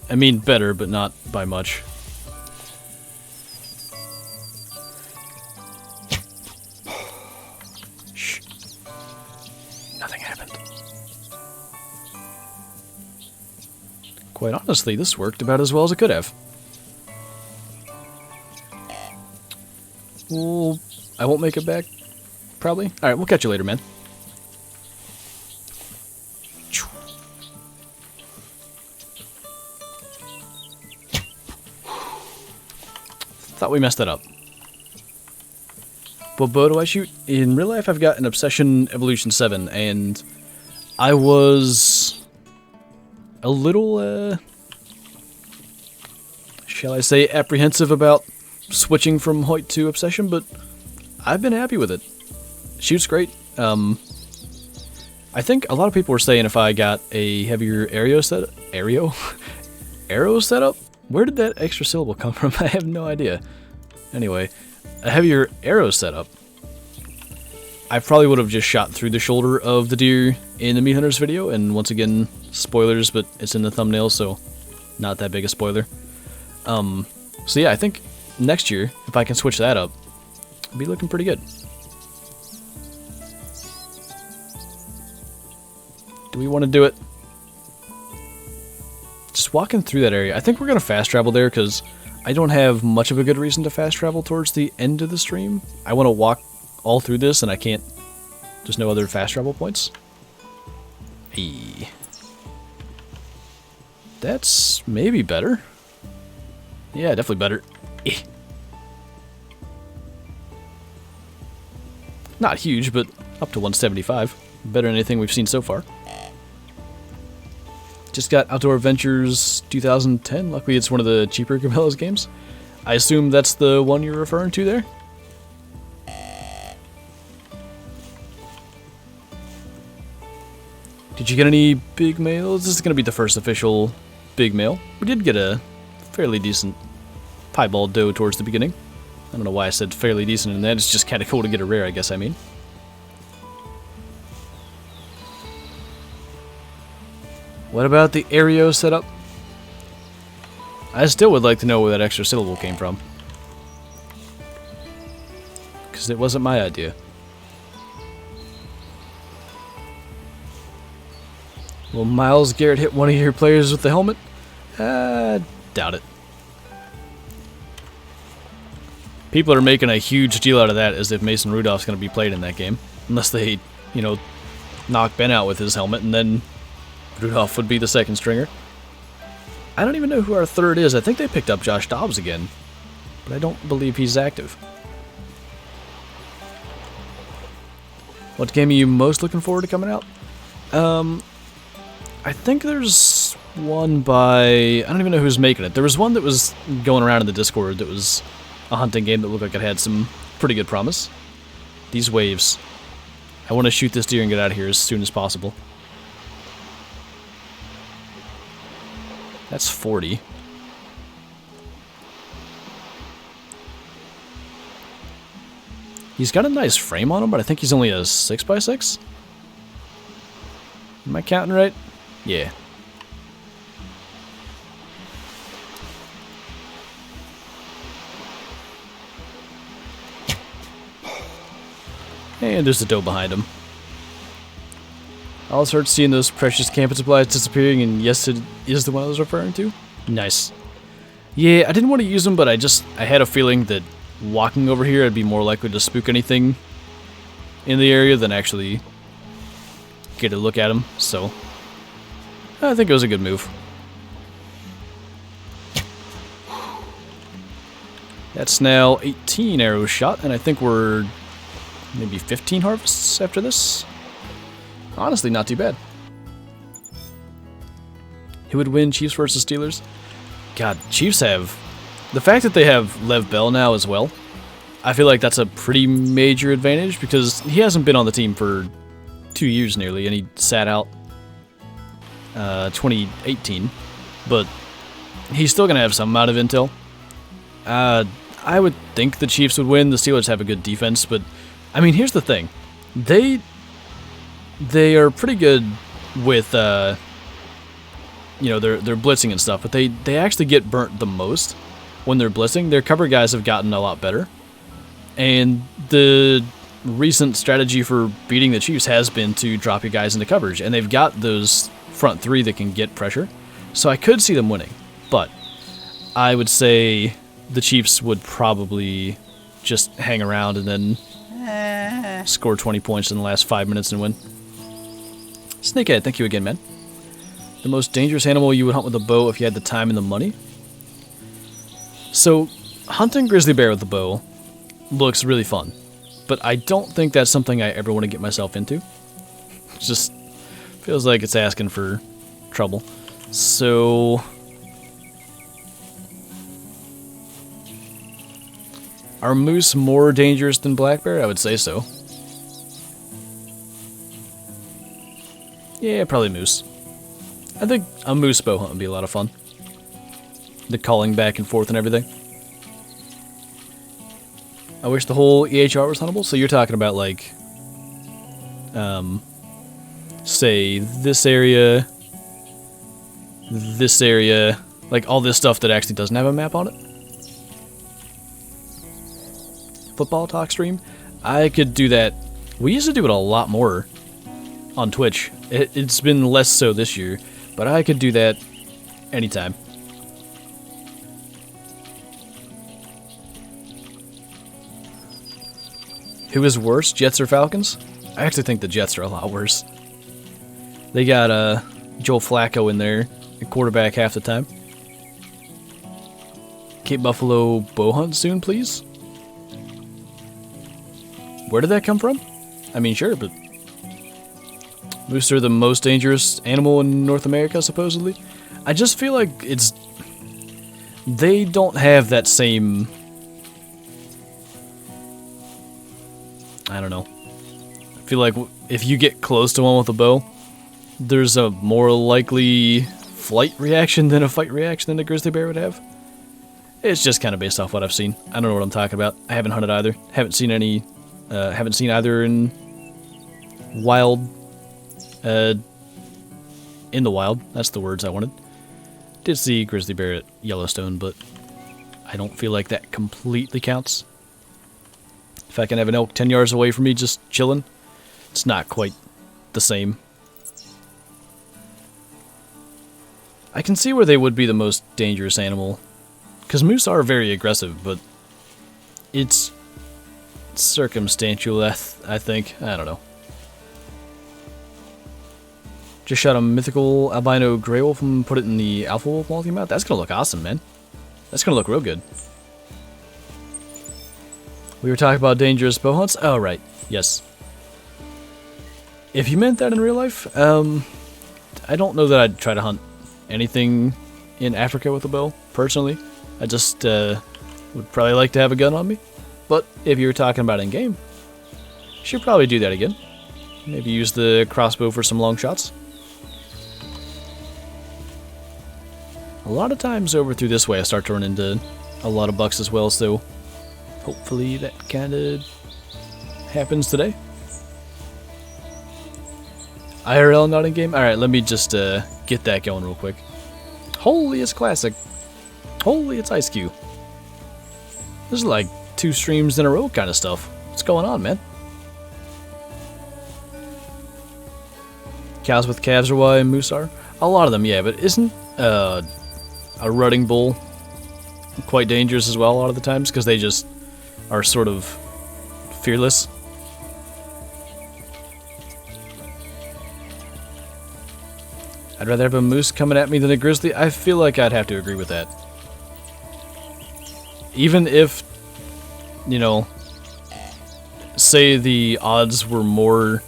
A: I mean better, but not by much. Shh. Nothing happened. Quite honestly, this worked about as well as it could have. Well, I won't make it back, probably. Alright, we'll catch you later, man. Thought we messed that up. What bow do I shoot? In real life, I've got an Obsession Evolution 7, and I was a little, shall I say, apprehensive about switching from Hoyt to Obsession, but I've been happy with it. Shoots great. I think a lot of people were saying if I got a heavier arrow setup? Where did that extra syllable come from? I have no idea. Anyway, a heavier arrow setup, I probably would have just shot through the shoulder of the deer in the Meat Hunters video, and once again, spoilers, but it's in the thumbnail, so not that big a spoiler. So yeah, I think next year, if I can switch that up, it'll be looking pretty good. Do we want to do it? Just walking through that area. I think we're going to fast travel there because I don't have much of a good reason to fast travel towards the end of the stream. I want to walk all through this and I can't. There's no other fast travel points. Hey. That's maybe better. Yeah, definitely better. Not huge, but up to 175. Better than anything we've seen so far. Just got Outdoor Adventures 2010. Luckily, it's one of the cheaper Cabela's games. I assume that's the one you're referring to there? Did you get any big mails? This is going to be the first official big mail. We did get a fairly decent piebald doe towards the beginning. I don't know why I said fairly decent in that. It's just kind of cool to get a rare, I guess I mean. What about the Aereo setup? I still would like to know where that extra syllable came from. Because it wasn't my idea. Will Myles Garrett hit one of your players with the helmet? Doubt it. People are making a huge deal out of that as if Mason Rudolph's going to be played in that game. Unless they, you know, knock Ben out with his helmet and then Rudolph would be the second stringer. I don't even know who our third is. I think they picked up Josh Dobbs again. But I don't believe he's active. What game are you most looking forward to coming out? I think there's one by... I don't even know who's making it. There was one that was going around in the Discord that was a hunting game that looked like it had some pretty good promise. These waves. I want to shoot this deer and get out of here as soon as possible. That's 40. He's got a nice frame on him, but I think he's only a 6x6. Am I counting right? Yeah. And there's the doe behind him. I'll start seeing those precious camping supplies disappearing, and yes, it is the one I was referring to. Nice. Yeah, I didn't want to use them, but I had a feeling that walking over here I'd be more likely to spook anything in the area than actually get a look at them, so I think it was a good move. That's now 18 arrows shot, and I think we're maybe 15 harvests after this. Honestly, not too bad. Who would win, Chiefs versus Steelers? God, Chiefs have... The fact that they have Lev Bell now as well, I feel like that's a pretty major advantage because he hasn't been on the team for 2 years nearly, and he sat out 2018, but he's still going to have some amount of intel. I would think the Chiefs would win. The Steelers have a good defense, but I mean, here's the thing. They are pretty good with you know, they're blitzing and stuff, but they actually get burnt the most when they're blitzing. Their cover guys have gotten a lot better. And the recent strategy for beating the Chiefs has been to drop your guys into coverage, and they've got those front three that can get pressure. So I could see them winning, but I would say the Chiefs would probably just hang around and then score 20 points in the last 5 minutes and win. Snakehead, thank you again, man. The most dangerous animal you would hunt with a bow if you had the time and the money? So, hunting grizzly bear with a bow looks really fun, but I don't think that's something I ever want to get myself into. It just feels like it's asking for trouble. So... Are moose more dangerous than black bear? I would say so. Yeah, probably moose. I think a moose bow hunt would be a lot of fun. The calling back and forth and everything. I wish the whole EHR was huntable. So you're talking about like, say this area, like all this stuff that actually doesn't have a map on it. Football talk stream, I could do that. We used to do it a lot more on Twitch. It's been less so this year, but I could do that anytime. Who is worse, Jets or Falcons? I actually think the Jets are a lot worse. They got Joe Flacco in there, a quarterback half the time. Cape Buffalo bow hunt soon, please. Where did that come from? I mean, sure, but moose are the most dangerous animal in North America, supposedly. I just feel like it's... They don't have that same... I don't know. I feel like if you get close to one with a bow, there's a more likely flight reaction than a fight reaction than a grizzly bear would have. It's just kind of based off what I've seen. I don't know what I'm talking about. I haven't hunted either. Haven't seen any... haven't seen either in wild, in the wild, that's the words I wanted. Did see grizzly bear at Yellowstone, but I don't feel like that completely counts. If I can have an elk 10 yards away from me just chilling, it's not quite the same. I can see where they would be the most dangerous animal, because moose are very aggressive, but it's circumstantial, I think. I don't know. Just shot a mythical albino gray wolf and put it in the alpha wolf multi-mount. That's gonna look awesome, man. That's gonna look real good. We were talking about dangerous bow hunts. Oh, right. Yes. If you meant that in real life, I don't know that I'd try to hunt anything in Africa with a bow, personally. I just would probably like to have a gun on me. But if you were talking about in-game, you should probably do that again. Maybe use the crossbow for some long shots. A lot of times over through this way I start to run into a lot of bucks as well, so hopefully that kind of happens today. IRL not in-game? Alright, let me just get that going real quick. Holy, it's classic. Holy, it's IceQ. This is like 2 streams in a row kind of stuff. What's going on, man? Cows with calves are why moose are? A lot of them, yeah, but isn't a rutting bull quite dangerous as well a lot of the times? Because they just are sort of fearless. I'd rather have a moose coming at me than a grizzly. I feel like I'd have to agree with that. Even if, you know, say the odds were more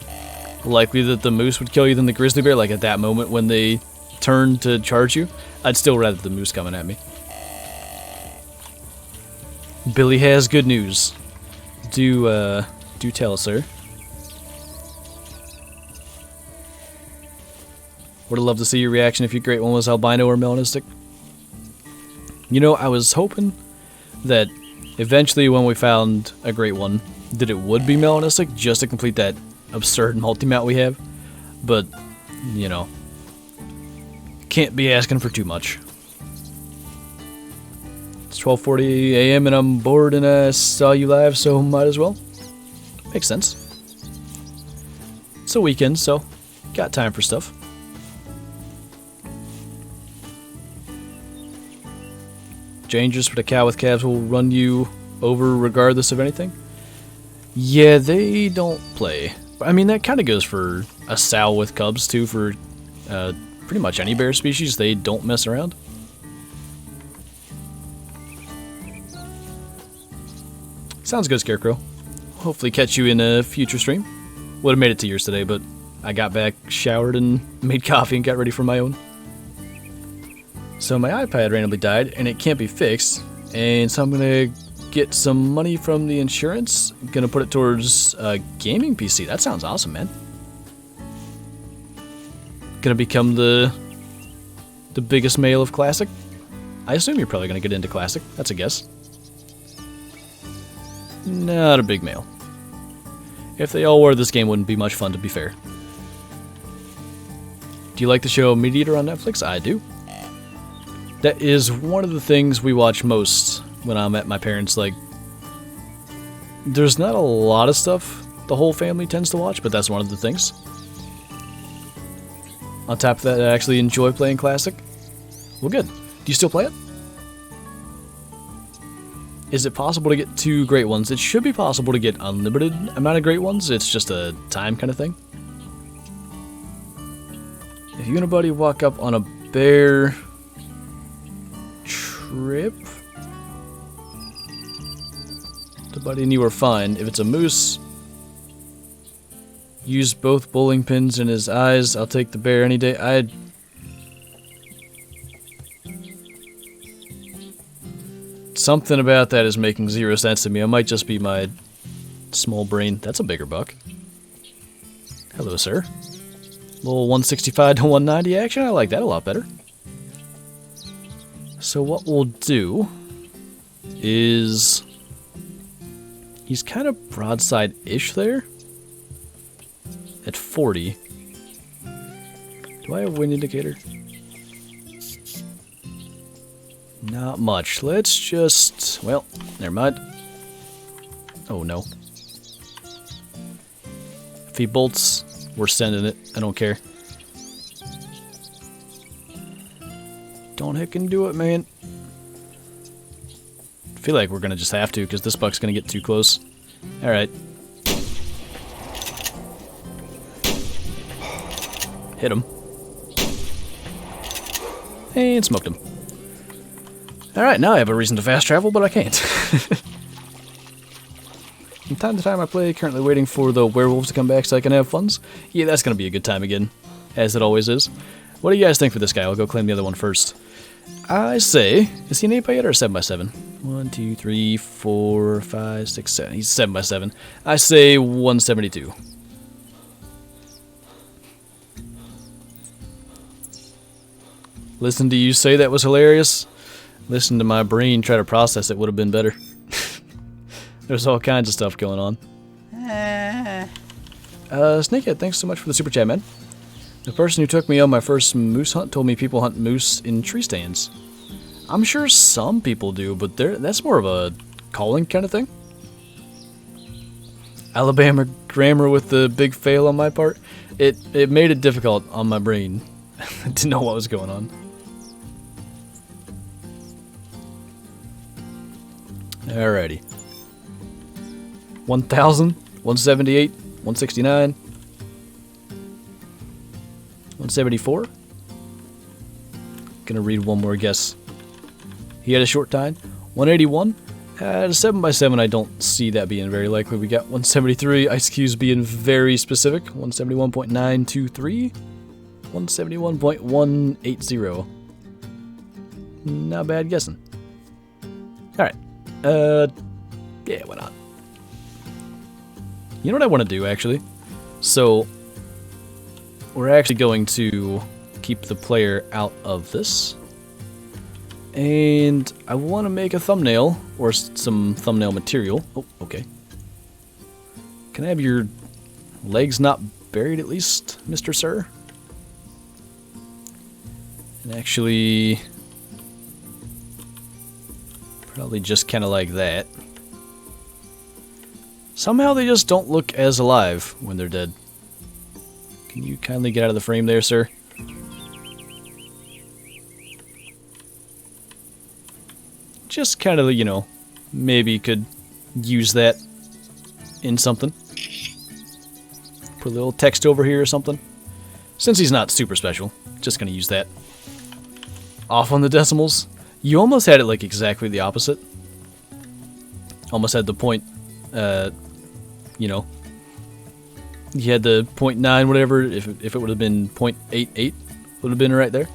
A: likely that the moose would kill you than the grizzly bear, like at that moment when they turn to charge you, I'd still rather the moose coming at me. Billy has good news. Do tell, sir. Would have loved to see your reaction if your great one was albino or melanistic. You know, I was hoping that eventually when we found a great one, that it would be melanistic just to complete that absurd multi-mount we have. But, you know, can't be asking for too much. It's 12:40 a.m. and I'm bored and I saw you live, so might as well. Makes sense. It's a weekend, so got time for stuff. Dangerous, but a cow with calves will run you over regardless of anything. Yeah, they don't play. I mean, that kind of goes for a sow with cubs, too, for pretty much any bear species. They don't mess around. Sounds good, Scarecrow. Hopefully catch you in a future stream. Would have made it to yours today, but I got back, showered, and made coffee and got ready for my own. So my iPad randomly died, and it can't be fixed, and so I'm gonna get some money from the insurance. I'm gonna put it towards a gaming PC. That sounds awesome, man. Gonna become the biggest male of Classic. I assume you're probably gonna get into Classic. That's a guess. Not a big male. If they all were, this game wouldn't be much fun, to be fair. Do you like the show Meat Eater on Netflix? I do. That is one of the things we watch most when I'm at my parents'. Like, there's not a lot of stuff the whole family tends to watch, but that's one of the things. On top of that, I actually enjoy playing Classic. Well, good. Do you still play it? Is it possible to get 2 great ones? It should be possible to get unlimited amount of great ones. It's just a time kind of thing. If you and a buddy walk up on a bear trip, the buddy and you are fine. If it's a moose, use both bowling pins in his eyes. I'll take the bear any day. Something about that is making 0 sense to me. It might just be my small brain. That's a bigger buck. Hello, sir. Little 165 to 190 action. I like that a lot better. So what we'll do is, he's kind of broadside-ish there at 40. Do I have wind indicator? Not much. Let's just, well, never mind. Oh no. If he bolts, we're sending it. I don't care. Don't heckin' do it, man. I feel like we're gonna just have to, because this buck's gonna get too close. Alright. Hit him. And smoked him. Alright, now I have a reason to fast travel, but I can't. From time to time I play, currently waiting for the werewolves to come back so I can have funds. Yeah, that's gonna be a good time again, as it always is. What do you guys think for this guy? I'll go claim the other one first. I say, is he an 8x8 or a 7x7? 1, 2, 3, 4, 5, 6, 7. He's 7x7. I say 172. Listen to you say that was hilarious. Listen to my brain try to process it would have been better. There's all kinds of stuff going on. Snakehead, thanks so much for the super chat, man. The person who took me on my first moose hunt told me people hunt moose in tree stands. I'm sure some people do, but that's more of a calling kind of thing. Alabama grammar with the big fail on my part. It made it difficult on my brain to know what was going on. Alrighty. 1,000, 178, 169, 174. Gonna read one more guess. He had a short time. 181. At a 7x7, I don't see that being very likely. We got 173. IceQ's being very specific. 171.923. 171.180. Not bad guessing. Alright. Yeah, why not? You know what I want to do, actually? So, we're actually going to keep the player out of this. And I want to make a thumbnail, or some thumbnail material. Oh, okay. Can I have your legs not buried at least, Mr. Sir? And actually, probably just kind of like that. Somehow they just don't look as alive when they're dead. Can you kindly get out of the frame there, sir? Just kind of, you know, maybe could use that in something. Put a little text over here or something. Since he's not super special, just gonna use that. Off on the decimals. You almost had it like exactly the opposite. Almost had the point, you know. You had the 0.9 whatever, if it would have been 0.88, would have been right there.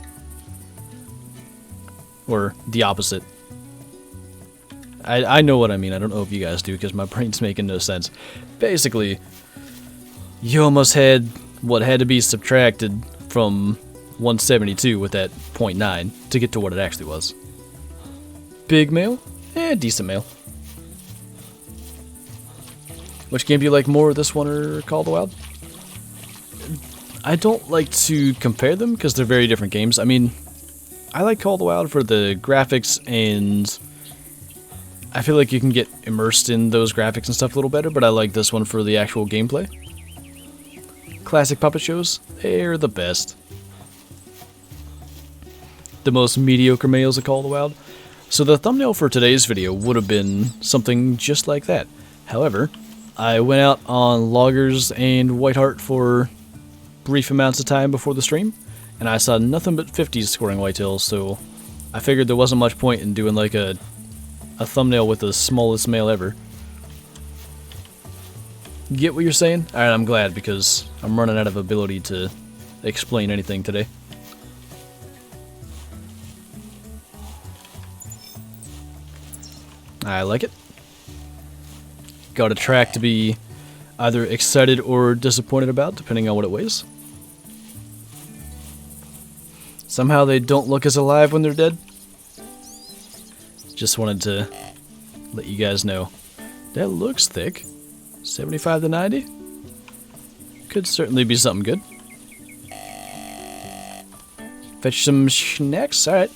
A: Or the opposite. I know what I mean. I don't know if you guys do, because my brain's making no sense. Basically, you almost had what had to be subtracted from 172 with that 0.9 to get to what it actually was. Big male? Decent male. Which game do you like more, this one or Call of the Wild? I don't like to compare them because they're very different games. I mean, I like Call of the Wild for the graphics, and I feel like you can get immersed in those graphics and stuff a little better, but I like this one for the actual gameplay. Classic puppet shows, they're the best. The most mediocre males of Call of the Wild. So the thumbnail for today's video would have been something just like that. However, I went out on Loggers and Whiteheart for brief amounts of time before the stream, and I saw nothing but 50s scoring whitetails, so I figured there wasn't much point in doing like a thumbnail with the smallest male ever. Get what you're saying? Alright, I'm glad, because I'm running out of ability to explain anything today. I like it. Got a track to be either excited or disappointed about, depending on what it weighs. Somehow they don't look as alive when they're dead. Just wanted to let you guys know. That looks thick. 75 to 90? Could certainly be something good. Fetch some snacks? Alright.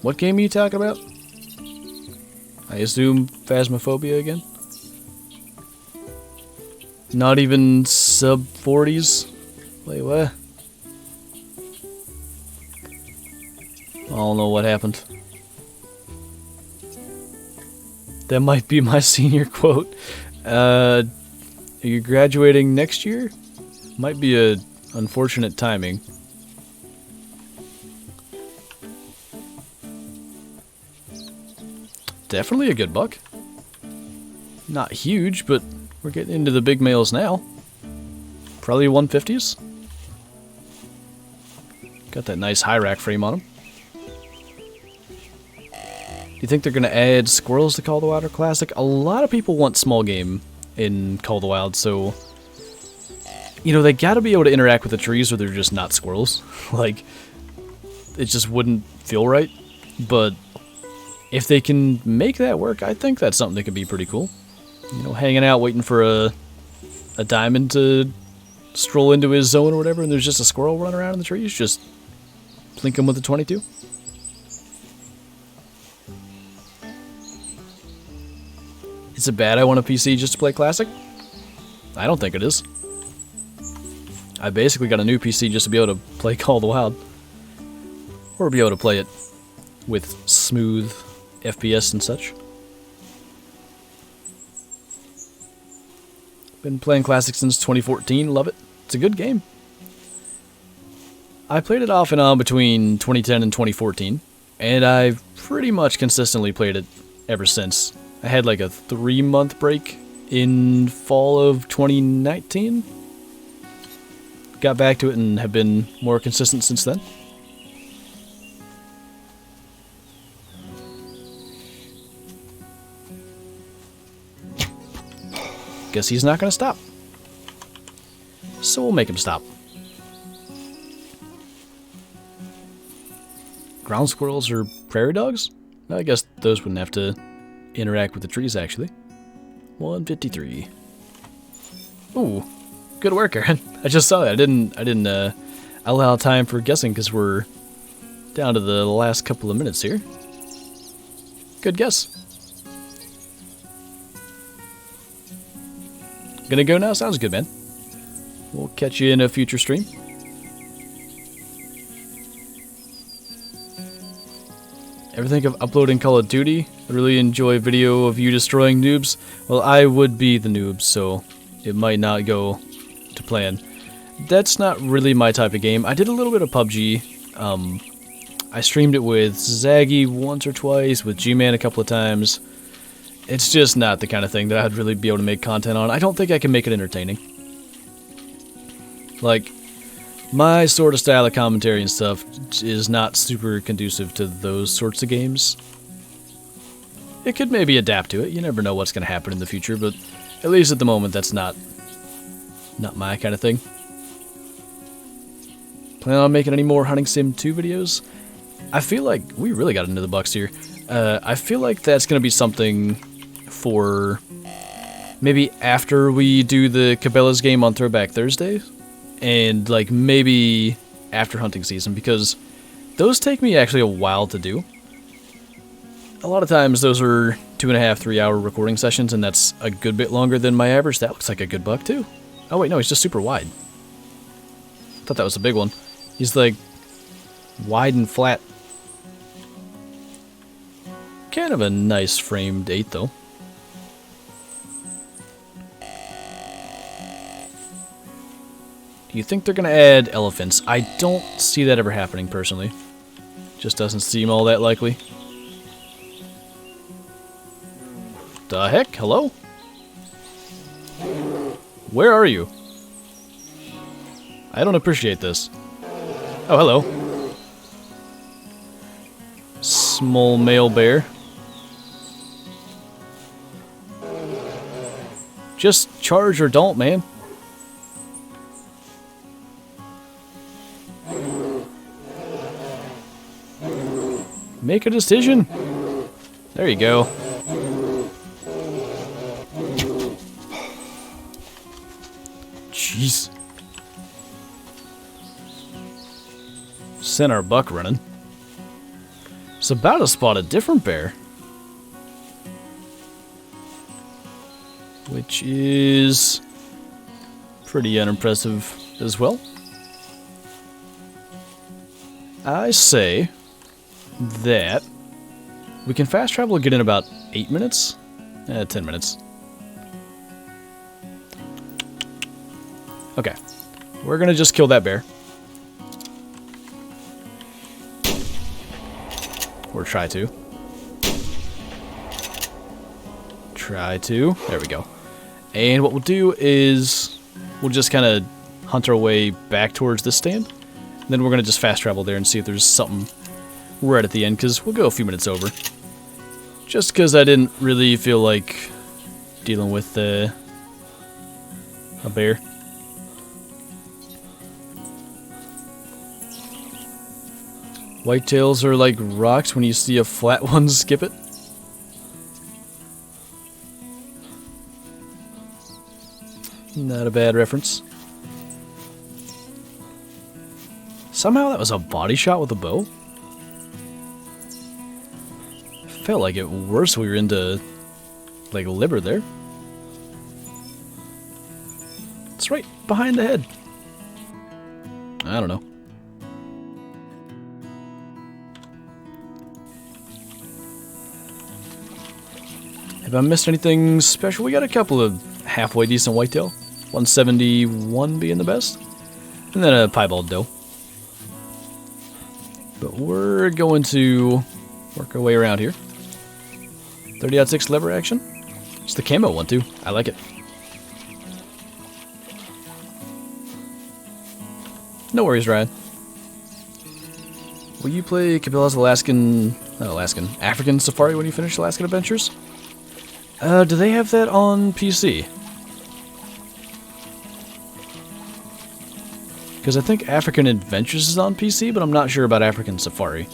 A: What game are you talking about? I assume Phasmophobia again? Not even sub 40s? Wait, what? I don't know what happened. That might be my senior quote. Are you graduating next year? Might be a unfortunate timing. Definitely a good buck. Not huge, but we're getting into the big males now. Probably 150s. Got that nice high rack frame on him. Do you think they're going to add squirrels to Call of the Wild or Classic? A lot of people want small game in Call of the Wild, so you know, they got to be able to interact with the trees or they're just not squirrels. Like, it just wouldn't feel right. But if they can make that work, I think that's something that could be pretty cool. You know, hanging out waiting for a diamond to stroll into his zone or whatever, and there's just a squirrel running around in the trees, just plink him with a 22. Is it bad I want a PC just to play Classic? I don't think it is. I basically got a new PC just to be able to play Call of the Wild. Or be able to play it with smooth FPS and such. Been playing Classic since 2014, love it. It's a good game. I played it off and on between 2010 and 2014, and I've pretty much consistently played it ever since. I had like a 3-month break in fall of 2019. Got back to it and have been more consistent since then. Guess he's not going to stop. So we'll make him stop. Ground squirrels or prairie dogs? I guess those wouldn't have to interact with the trees, actually. 153. Ooh, good work, Aaron. I just saw that. I didn't allow time for guessing because we're down to the last couple of minutes here. Good guess. Gonna go now? Sounds good, man. We'll catch you in a future stream. Ever think of uploading Call of Duty? I really enjoy video of you destroying noobs. Well, I would be the noob, so it might not go to plan. That's not really my type of game. I did a little bit of PUBG. I streamed it with Zaggy once or twice, with G-Man a couple of times. It's just not the kind of thing that I'd really be able to make content on. I don't think I can make it entertaining. Like, my sort of style of commentary and stuff is not super conducive to those sorts of games. It could maybe adapt to it. You never know what's going to happen in the future, but at least at the moment, that's not my kind of thing. Plan on making any more Hunting Sim 2 videos? I feel like we really got into the bucks here. I feel like that's going to be something for maybe after we do the Cabela's game on Throwback Thursday, and like maybe after hunting season, because those take me actually a while to do. A lot of times those are 2.5, 3 hour recording sessions, and that's a good bit longer than my average. That looks like a good buck too. Oh wait, no, he's just super wide. Thought that was a big one. He's like wide and flat. Kind of a nice framed 8 though. Do you think they're going to add elephants? I don't see that ever happening, personally. Just doesn't seem all that likely. The heck? Hello? Where are you? I don't appreciate this. Oh, hello. Small male bear. Just charge or don't, man. Make a decision. There you go. Jeez. Sent our buck running. It's about to spot a different bear. Which is pretty unimpressive as well. I say that we can fast travel and get in about 8 minutes? 10 minutes. Okay. We're gonna just kill that bear. Or try to. Try to. There we go. And what we'll do is we'll just kind of hunt our way back towards this stand. And then we're gonna just fast travel there and see if there's something right at the end, because we'll go a few minutes over. Just because I didn't really feel like dealing with a bear. Whitetails are like rocks. When you see a flat one, skip it. Not a bad reference. Somehow that was a body shot with a bow. Felt like it worse we were into like liver there. It's right behind the head. I don't know. Have I missed anything special? We got a couple of halfway decent whitetail. 171 being the best. And then a piebald doe. But we're going to work our way around here. 30-06 lever action. It's the camo one too. I like it. No worries, Ryan. Will you play Cabela's African Safari when you finish Alaskan Adventures? Do they have that on PC? Because I think African Adventures is on PC, but I'm not sure about African Safari.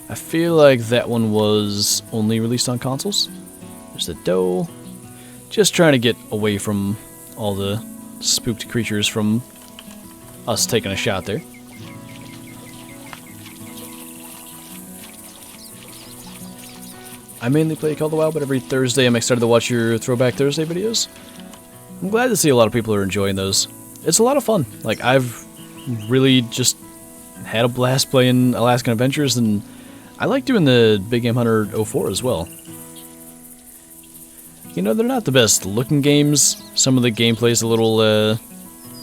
A: I feel like that one was only released on consoles. There's the doe. Just trying to get away from all the spooked creatures from us taking a shot there. I mainly play Call of the Wild, but every Thursday I'm excited to watch your Throwback Thursday videos. I'm glad to see a lot of people are enjoying those. It's a lot of fun. Like, I've really just had a blast playing Alaskan Adventures, and I like doing the Big Game Hunter 04 as well. You know, they're not the best looking games. Some of the gameplay's a little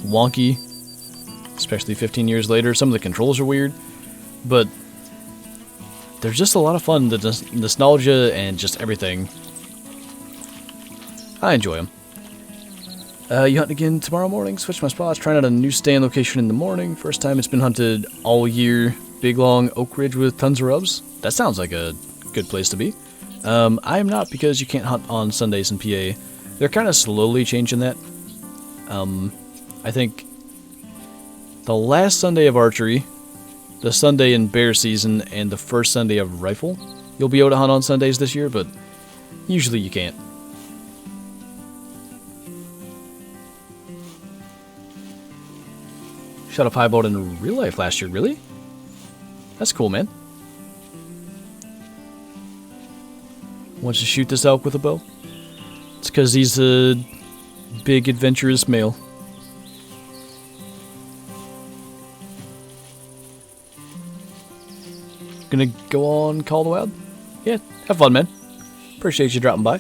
A: wonky, especially 15 years later. Some of the controls are weird, but they're just a lot of fun. The nostalgia and just everything. I enjoy them. You hunt again tomorrow morning? Switch my spots. Trying out a new stand location in the morning. First time it's been hunted all year. Big long oak ridge with tons of rubs. That sounds like a good place to be. I am not, because you can't hunt on Sundays in PA. They're kind of slowly changing that. I think the last Sunday of archery, the Sunday in bear season, and the first Sunday of rifle, you'll be able to hunt on Sundays this year, but usually you can't. Shot a piebald in real life last year, really? That's cool, man. Wants to shoot this elk with a bow? It's because he's a big adventurous male. Gonna go on Call of the Wild? Yeah, have fun, man. Appreciate you dropping by.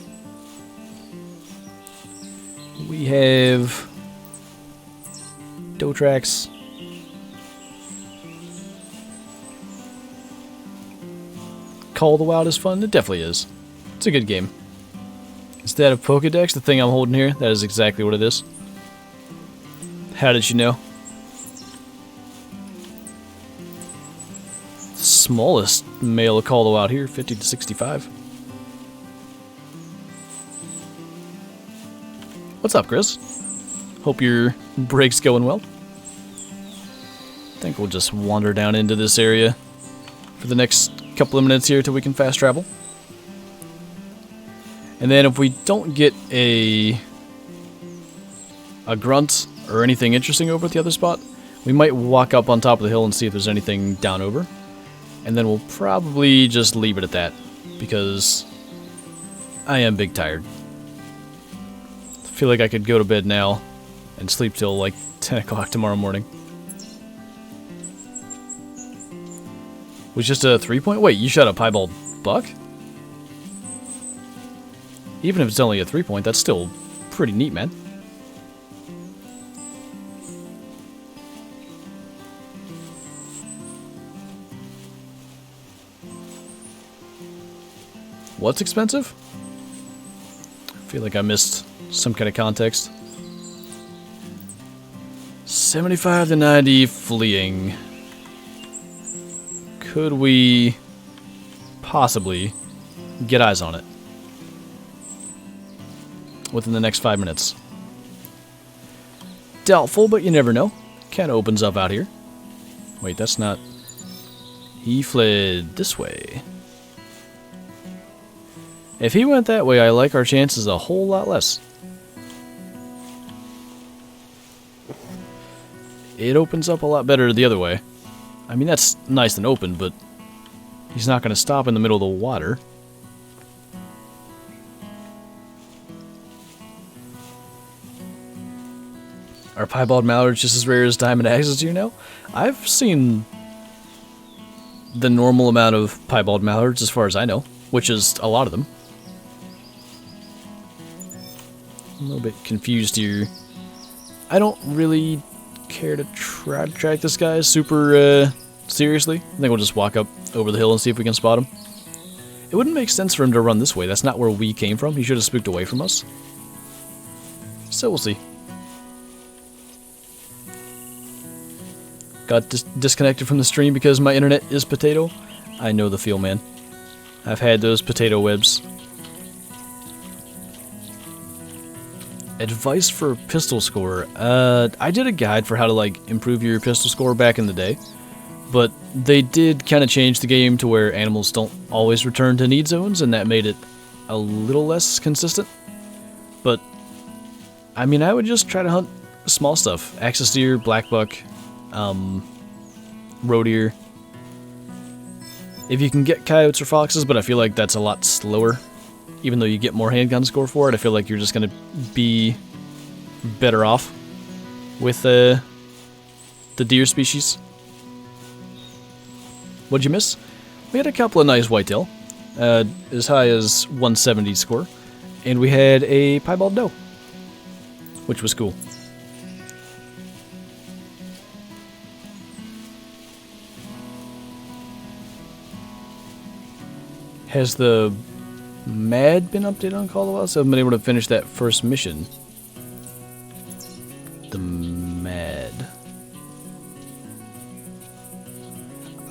A: We have doe tracks. Call of the Wild is fun. It definitely is. It's a good game. Is that a Pokedex, the thing I'm holding here? That is exactly what it is. How did you know? Smallest male of Call of the Wild here, 50 to 65. What's up, Chris? Hope your break's going well. I think we'll just wander down into this area for the next couple of minutes here till we can fast travel. And then if we don't get a grunt or anything interesting over at the other spot, we might walk up on top of the hill and see if there's anything down over. And then we'll probably just leave it at that, because I am big tired. I feel like I could go to bed now and sleep till like 10 o'clock tomorrow morning. Was just a 3-point? Wait, you shot a piebald buck? Even if it's only a 3-point, that's still pretty neat, man. What's expensive? I feel like I missed some kind of context. 75 to 90 fleeing. Could we possibly get eyes on it within the next 5 minutes? Doubtful, but you never know. Kind of opens up out here. Wait, that's not... He fled this way. If he went that way, I like our chances a whole lot less. It opens up a lot better the other way. I mean, that's nice and open, but he's not going to stop in the middle of the water. Are piebald mallards just as rare as diamond axes, do you know? I've seen the normal amount of piebald mallards as far as I know, which is a lot of them. I'm a little bit confused here. I don't really care to try to track this guy super seriously. I think we'll just walk up over the hill and see if we can spot him. It wouldn't make sense for him to run this way. That's not where we came from. He should have spooked away from us. So we'll see. Got disconnected from the stream because my internet is potato. I know the feel, man. I've had those potato webs. Advice for pistol score. I did a guide for how to like improve your pistol score back in the day, but they did kind of change the game to where animals don't always return to need zones, and that made it a little less consistent. But I mean, I would just try to hunt small stuff: axis deer, black buck, roe deer. If you can get coyotes or foxes, but I feel like that's a lot slower. Even though you get more handgun score for it, I feel like you're just going to be better off with the deer species. What'd you miss? We had a couple of nice whitetail, as high as 170 score, and we had a piebald doe, which was cool. Has the MAD been updated on Call of Us? I haven't been able to finish that first mission. The MAD.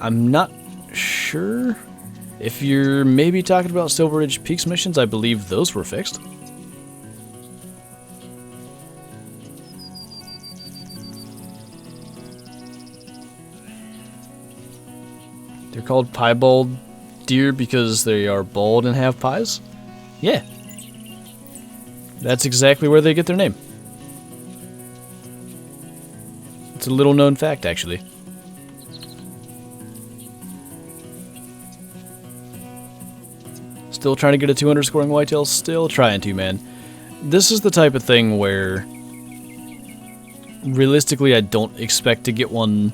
A: I'm not sure. If you're maybe talking about Silver Ridge Peaks missions, I believe those were fixed. They're called piebald deer because they are bald and have pies? Yeah. That's exactly where they get their name. It's a little known fact, actually. Still trying to get a 200 scoring whitetail? Still trying to, man. This is the type of thing where realistically I don't expect to get one,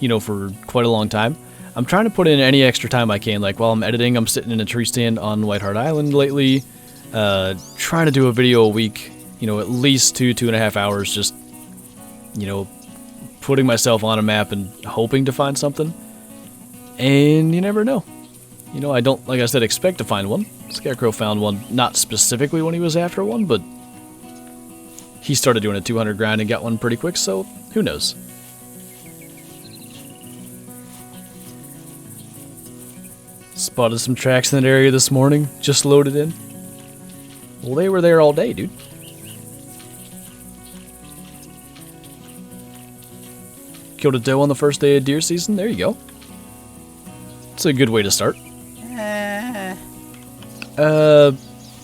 A: you know, for quite a long time. I'm trying to put in any extra time I can. Like while I'm editing, I'm sitting in a tree stand on White Hart Island lately, trying to do a video a week, you know, at least 2.5 hours, just, you know, putting myself on a map and hoping to find something. And you never know. You know, I don't, like I said, expect to find one. Scarecrow found one, not specifically when he was after one, but he started doing a 200 grind and got one pretty quick, so who knows. Spotted some tracks in that area this morning, just loaded in. Well, they were there all day, dude. Killed a doe on the first day of deer season, there you go. It's a good way to start.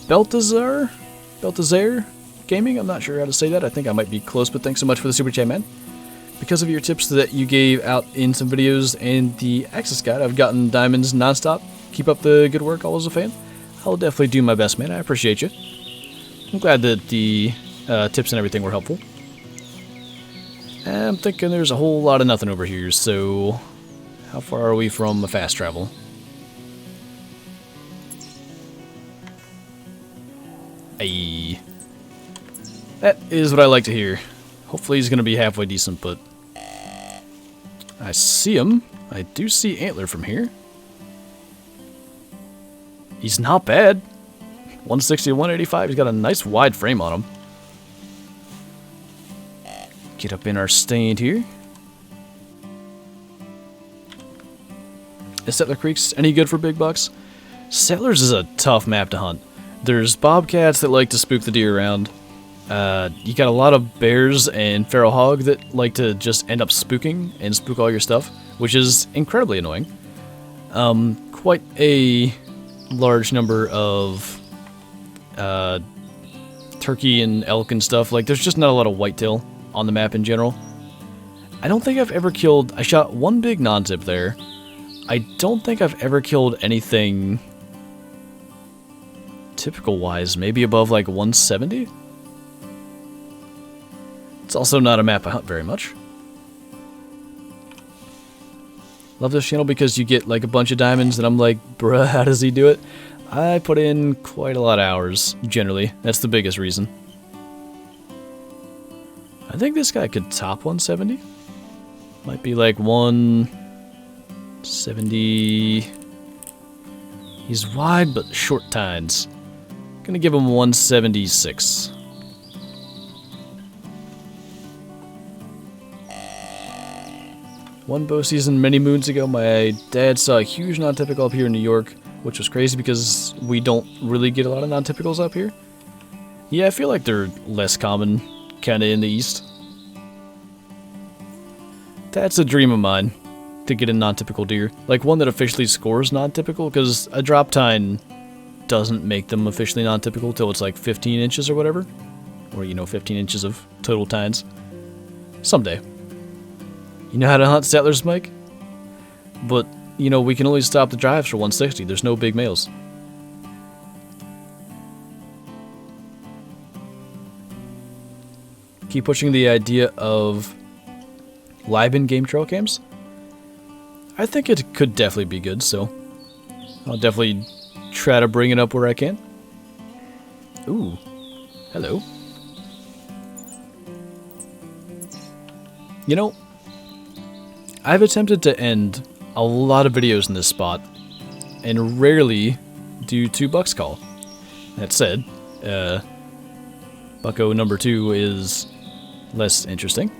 A: Belze Gaming, I'm not sure how to say that. I think I might be close, but thanks so much for the super chat, man. Because of your tips that you gave out in some videos and the access guide, I've gotten diamonds nonstop. Keep up the good work, always a fan. I'll definitely do my best, man. I appreciate you. I'm glad that the tips and everything were helpful. I'm thinking there's a whole lot of nothing over here, so how far are we from a fast travel? Ayy. That is what I like to hear. Hopefully he's going to be halfway decent, but I see him. I do see antler from here. He's not bad. 160 to 185. He's got a nice wide frame on him. Get up in our stand here. Is Settler Creeks any good for big bucks? Settlers is a tough map to hunt. There's bobcats that like to spook the deer around. You got a lot of bears and feral hog that like to just end up spooking and spook all your stuff, which is incredibly annoying. Quite a large number of turkey and elk and stuff. Like, there's just not a lot of whitetail on the map in general. I don't think I've ever killed... I shot one big non-tip there. I don't think I've ever killed anything typical-wise, maybe above like 170? It's also not a map I hunt very much. Love this channel because you get like a bunch of diamonds and I'm like, bruh, how does he do it? I put in quite a lot of hours, generally. That's the biggest reason. I think this guy could top 170. Might be like 170. He's wide but short tines. Gonna give him 176. One bow season many moons ago, my dad saw a huge non-typical up here in New York, which was crazy because we don't really get a lot of non-typicals up here. Yeah, I feel like they're less common, kinda in the East. That's a dream of mine, to get a non-typical deer. Like one that officially scores non-typical, because a drop tine doesn't make them officially non-typical till it's like 15 inches or whatever. Or, you know, 15 inches of total tines. Someday. You know how to hunt settlers, Mike? But, you know, we can only stop the drives for 160. There's no big males. Keep pushing the idea of live in-game trail cams. I think it could definitely be good, so I'll definitely try to bring it up where I can. Ooh, hello. You know, I've attempted to end a lot of videos in this spot, and rarely do 2 bucks call. That said, bucko number 2 is less interesting.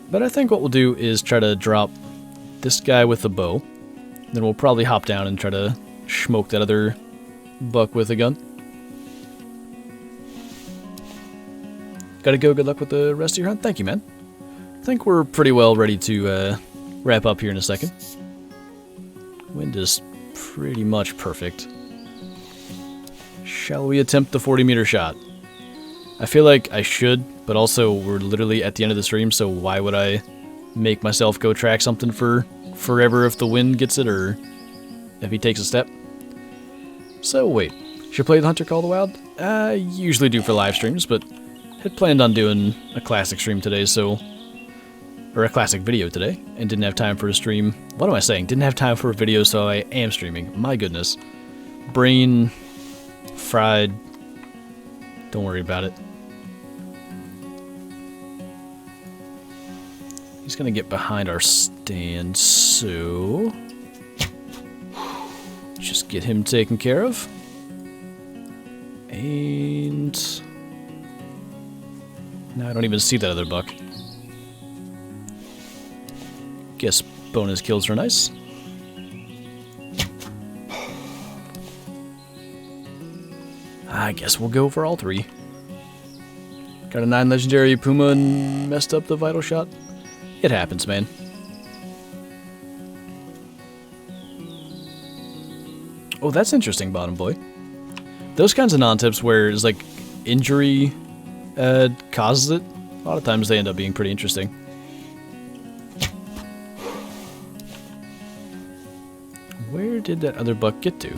A: But I think what we'll do is try to drop this guy with the bow. Then we'll probably hop down and try to smoke that other buck with a gun. Gotta go, good luck with the rest of your hunt. Thank you, man. I think we're pretty well ready to wrap up here in a second. Wind is pretty much perfect. Shall we attempt the 40-meter shot? I feel like I should, but also we're literally at the end of the stream, so why would I make myself go track something for forever if the wind gets it or if he takes a step? So wait, should play the Hunter Call the Wild? I usually do for live streams, but had planned on doing a classic stream today, so... or a classic video today, and didn't have time for a stream. What am I saying? Didn't have time for a video, so I am streaming. My goodness. Brain... fried. Don't worry about it. He's gonna get behind our stand, so... just get him taken care of. And... now I don't even see that other buck. Guess bonus kills are nice. I guess we'll go for all 3. Got a 9 legendary puma and messed up the vital shot. It happens, man. Oh, that's interesting, bottom boy. Those kinds of non-tips where it's like injury causes it, a lot of times they end up being pretty interesting. Where did that other buck get to?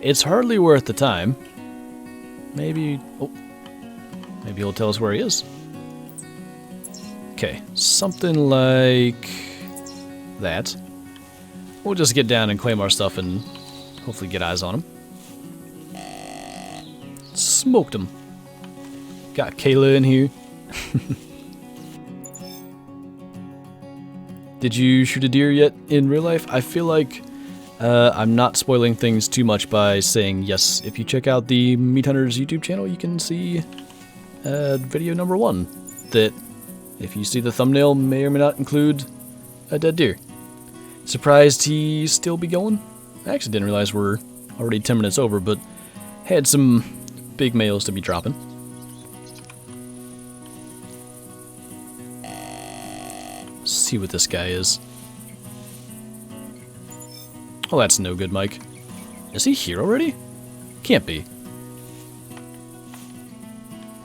A: It's hardly worth the time. Maybe... oh. Maybe he'll tell us where he is. Okay, something like... that. We'll just get down and claim our stuff and hopefully get eyes on him. Smoked him. Got Kayla in here. Did you shoot a deer yet in real life? I feel like I'm not spoiling things too much by saying yes. If you check out the Meat Hunters YouTube channel, you can see video number 1 that, if you see the thumbnail, may or may not include a dead deer. Surprised he still be going? I actually didn't realize we're already 10 minutes over, but had some big males to be dropping. See what this guy is. Oh, that's no good, Mike. Is he here already? Can't be.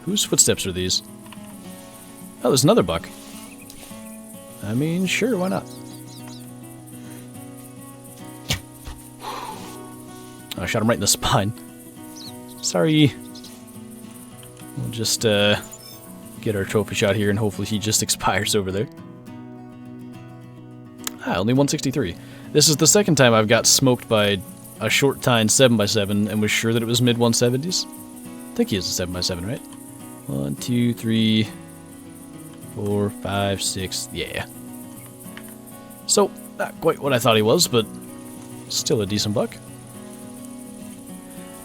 A: Whose footsteps are these? Oh, there's another buck. I mean, sure, why not? I shot him right in the spine. Sorry. We'll just get our trophy shot here, and hopefully he just expires over there. Ah, only 163. This is the second time I've got smoked by a short tine 7x7 and was sure that it was mid-170s. I think he is a 7x7, right? 1, 2, 3, 4, 5, 6, yeah. So, not quite what I thought he was, but still a decent buck.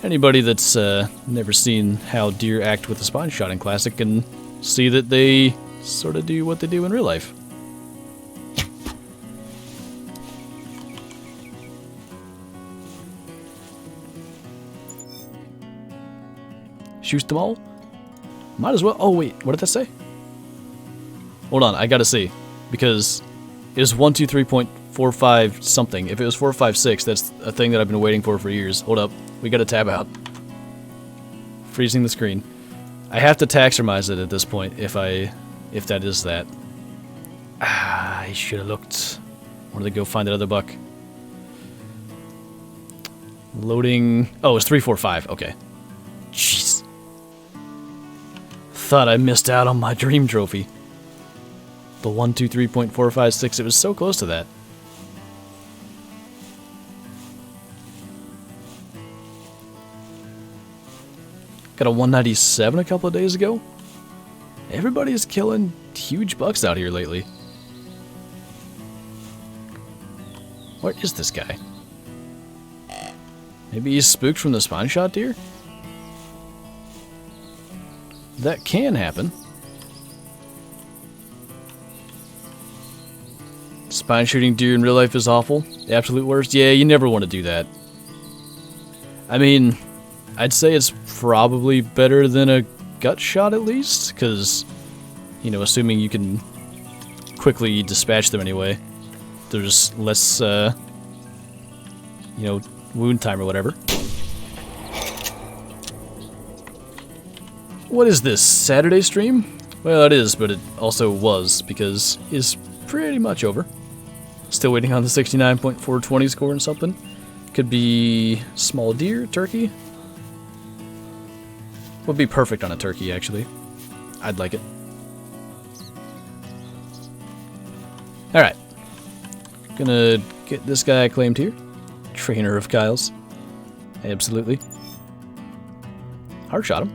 A: Anybody that's never seen how deer act with the spine shot in Classic can see that they sort of do what they do in real life. Shoot them all? Might as well. Oh, wait. What did that say? Hold on. I gotta see. Because it was 123.45 something. If it was 456, that's a thing that I've been waiting for years. Hold up. We gotta tab out. Freezing the screen. I have to taxonomize it at this point if that is that. Ah, I should have looked. Where did they go find that other buck? Loading. Oh, it's 345. Okay. Jeez. Thought I missed out on my dream trophy. The 123.456. It was so close to that. Got a 197 a couple of days ago. Everybody's killing huge bucks out here lately. Where is this guy? Maybe he's spooked from the spine shot deer? That can happen. Spine shooting deer in real life is awful. The absolute worst. Yeah, you never want to do that. I mean, I'd say it's probably better than a gut shot at least, because, you know, assuming you can quickly dispatch them anyway, there's less, you know, wound time or whatever. What is this, Saturday stream? Well, it is, but it also was, because it's pretty much over. Still waiting on the 69.420 score and something. Could be small deer, turkey. Would be perfect on a turkey, actually. I'd like it. Alright. Gonna get this guy claimed here. Trainer of Kyle's. Absolutely. Hard shot him.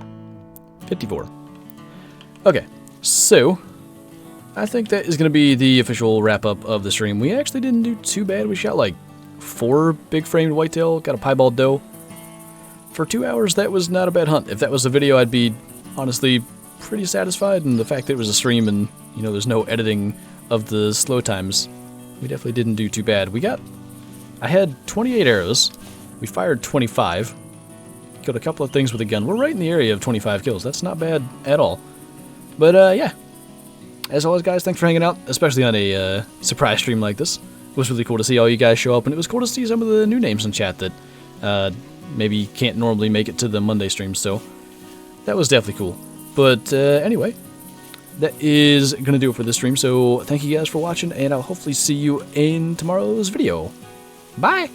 A: 54. Okay, so I think that is going to be the official wrap-up of the stream. We actually didn't do too bad. We shot like 4 big-framed whitetail, got a piebald doe. For 2 hours, that was not a bad hunt. If that was a video, I'd be honestly pretty satisfied. And the fact that it was a stream and, you know, there's no editing of the slow times, we definitely didn't do too bad. I had 28 arrows. We fired 25. Killed a couple of things with a gun. We're right in the area of 25 kills. That's not bad at all. But, yeah. As always, guys, thanks for hanging out, especially on a surprise stream like this. It was really cool to see all you guys show up, and it was cool to see some of the new names in chat that maybe can't normally make it to the Monday stream, so that was definitely cool. But, anyway, that is going to do it for this stream, so thank you guys for watching, and I'll hopefully see you in tomorrow's video. Bye!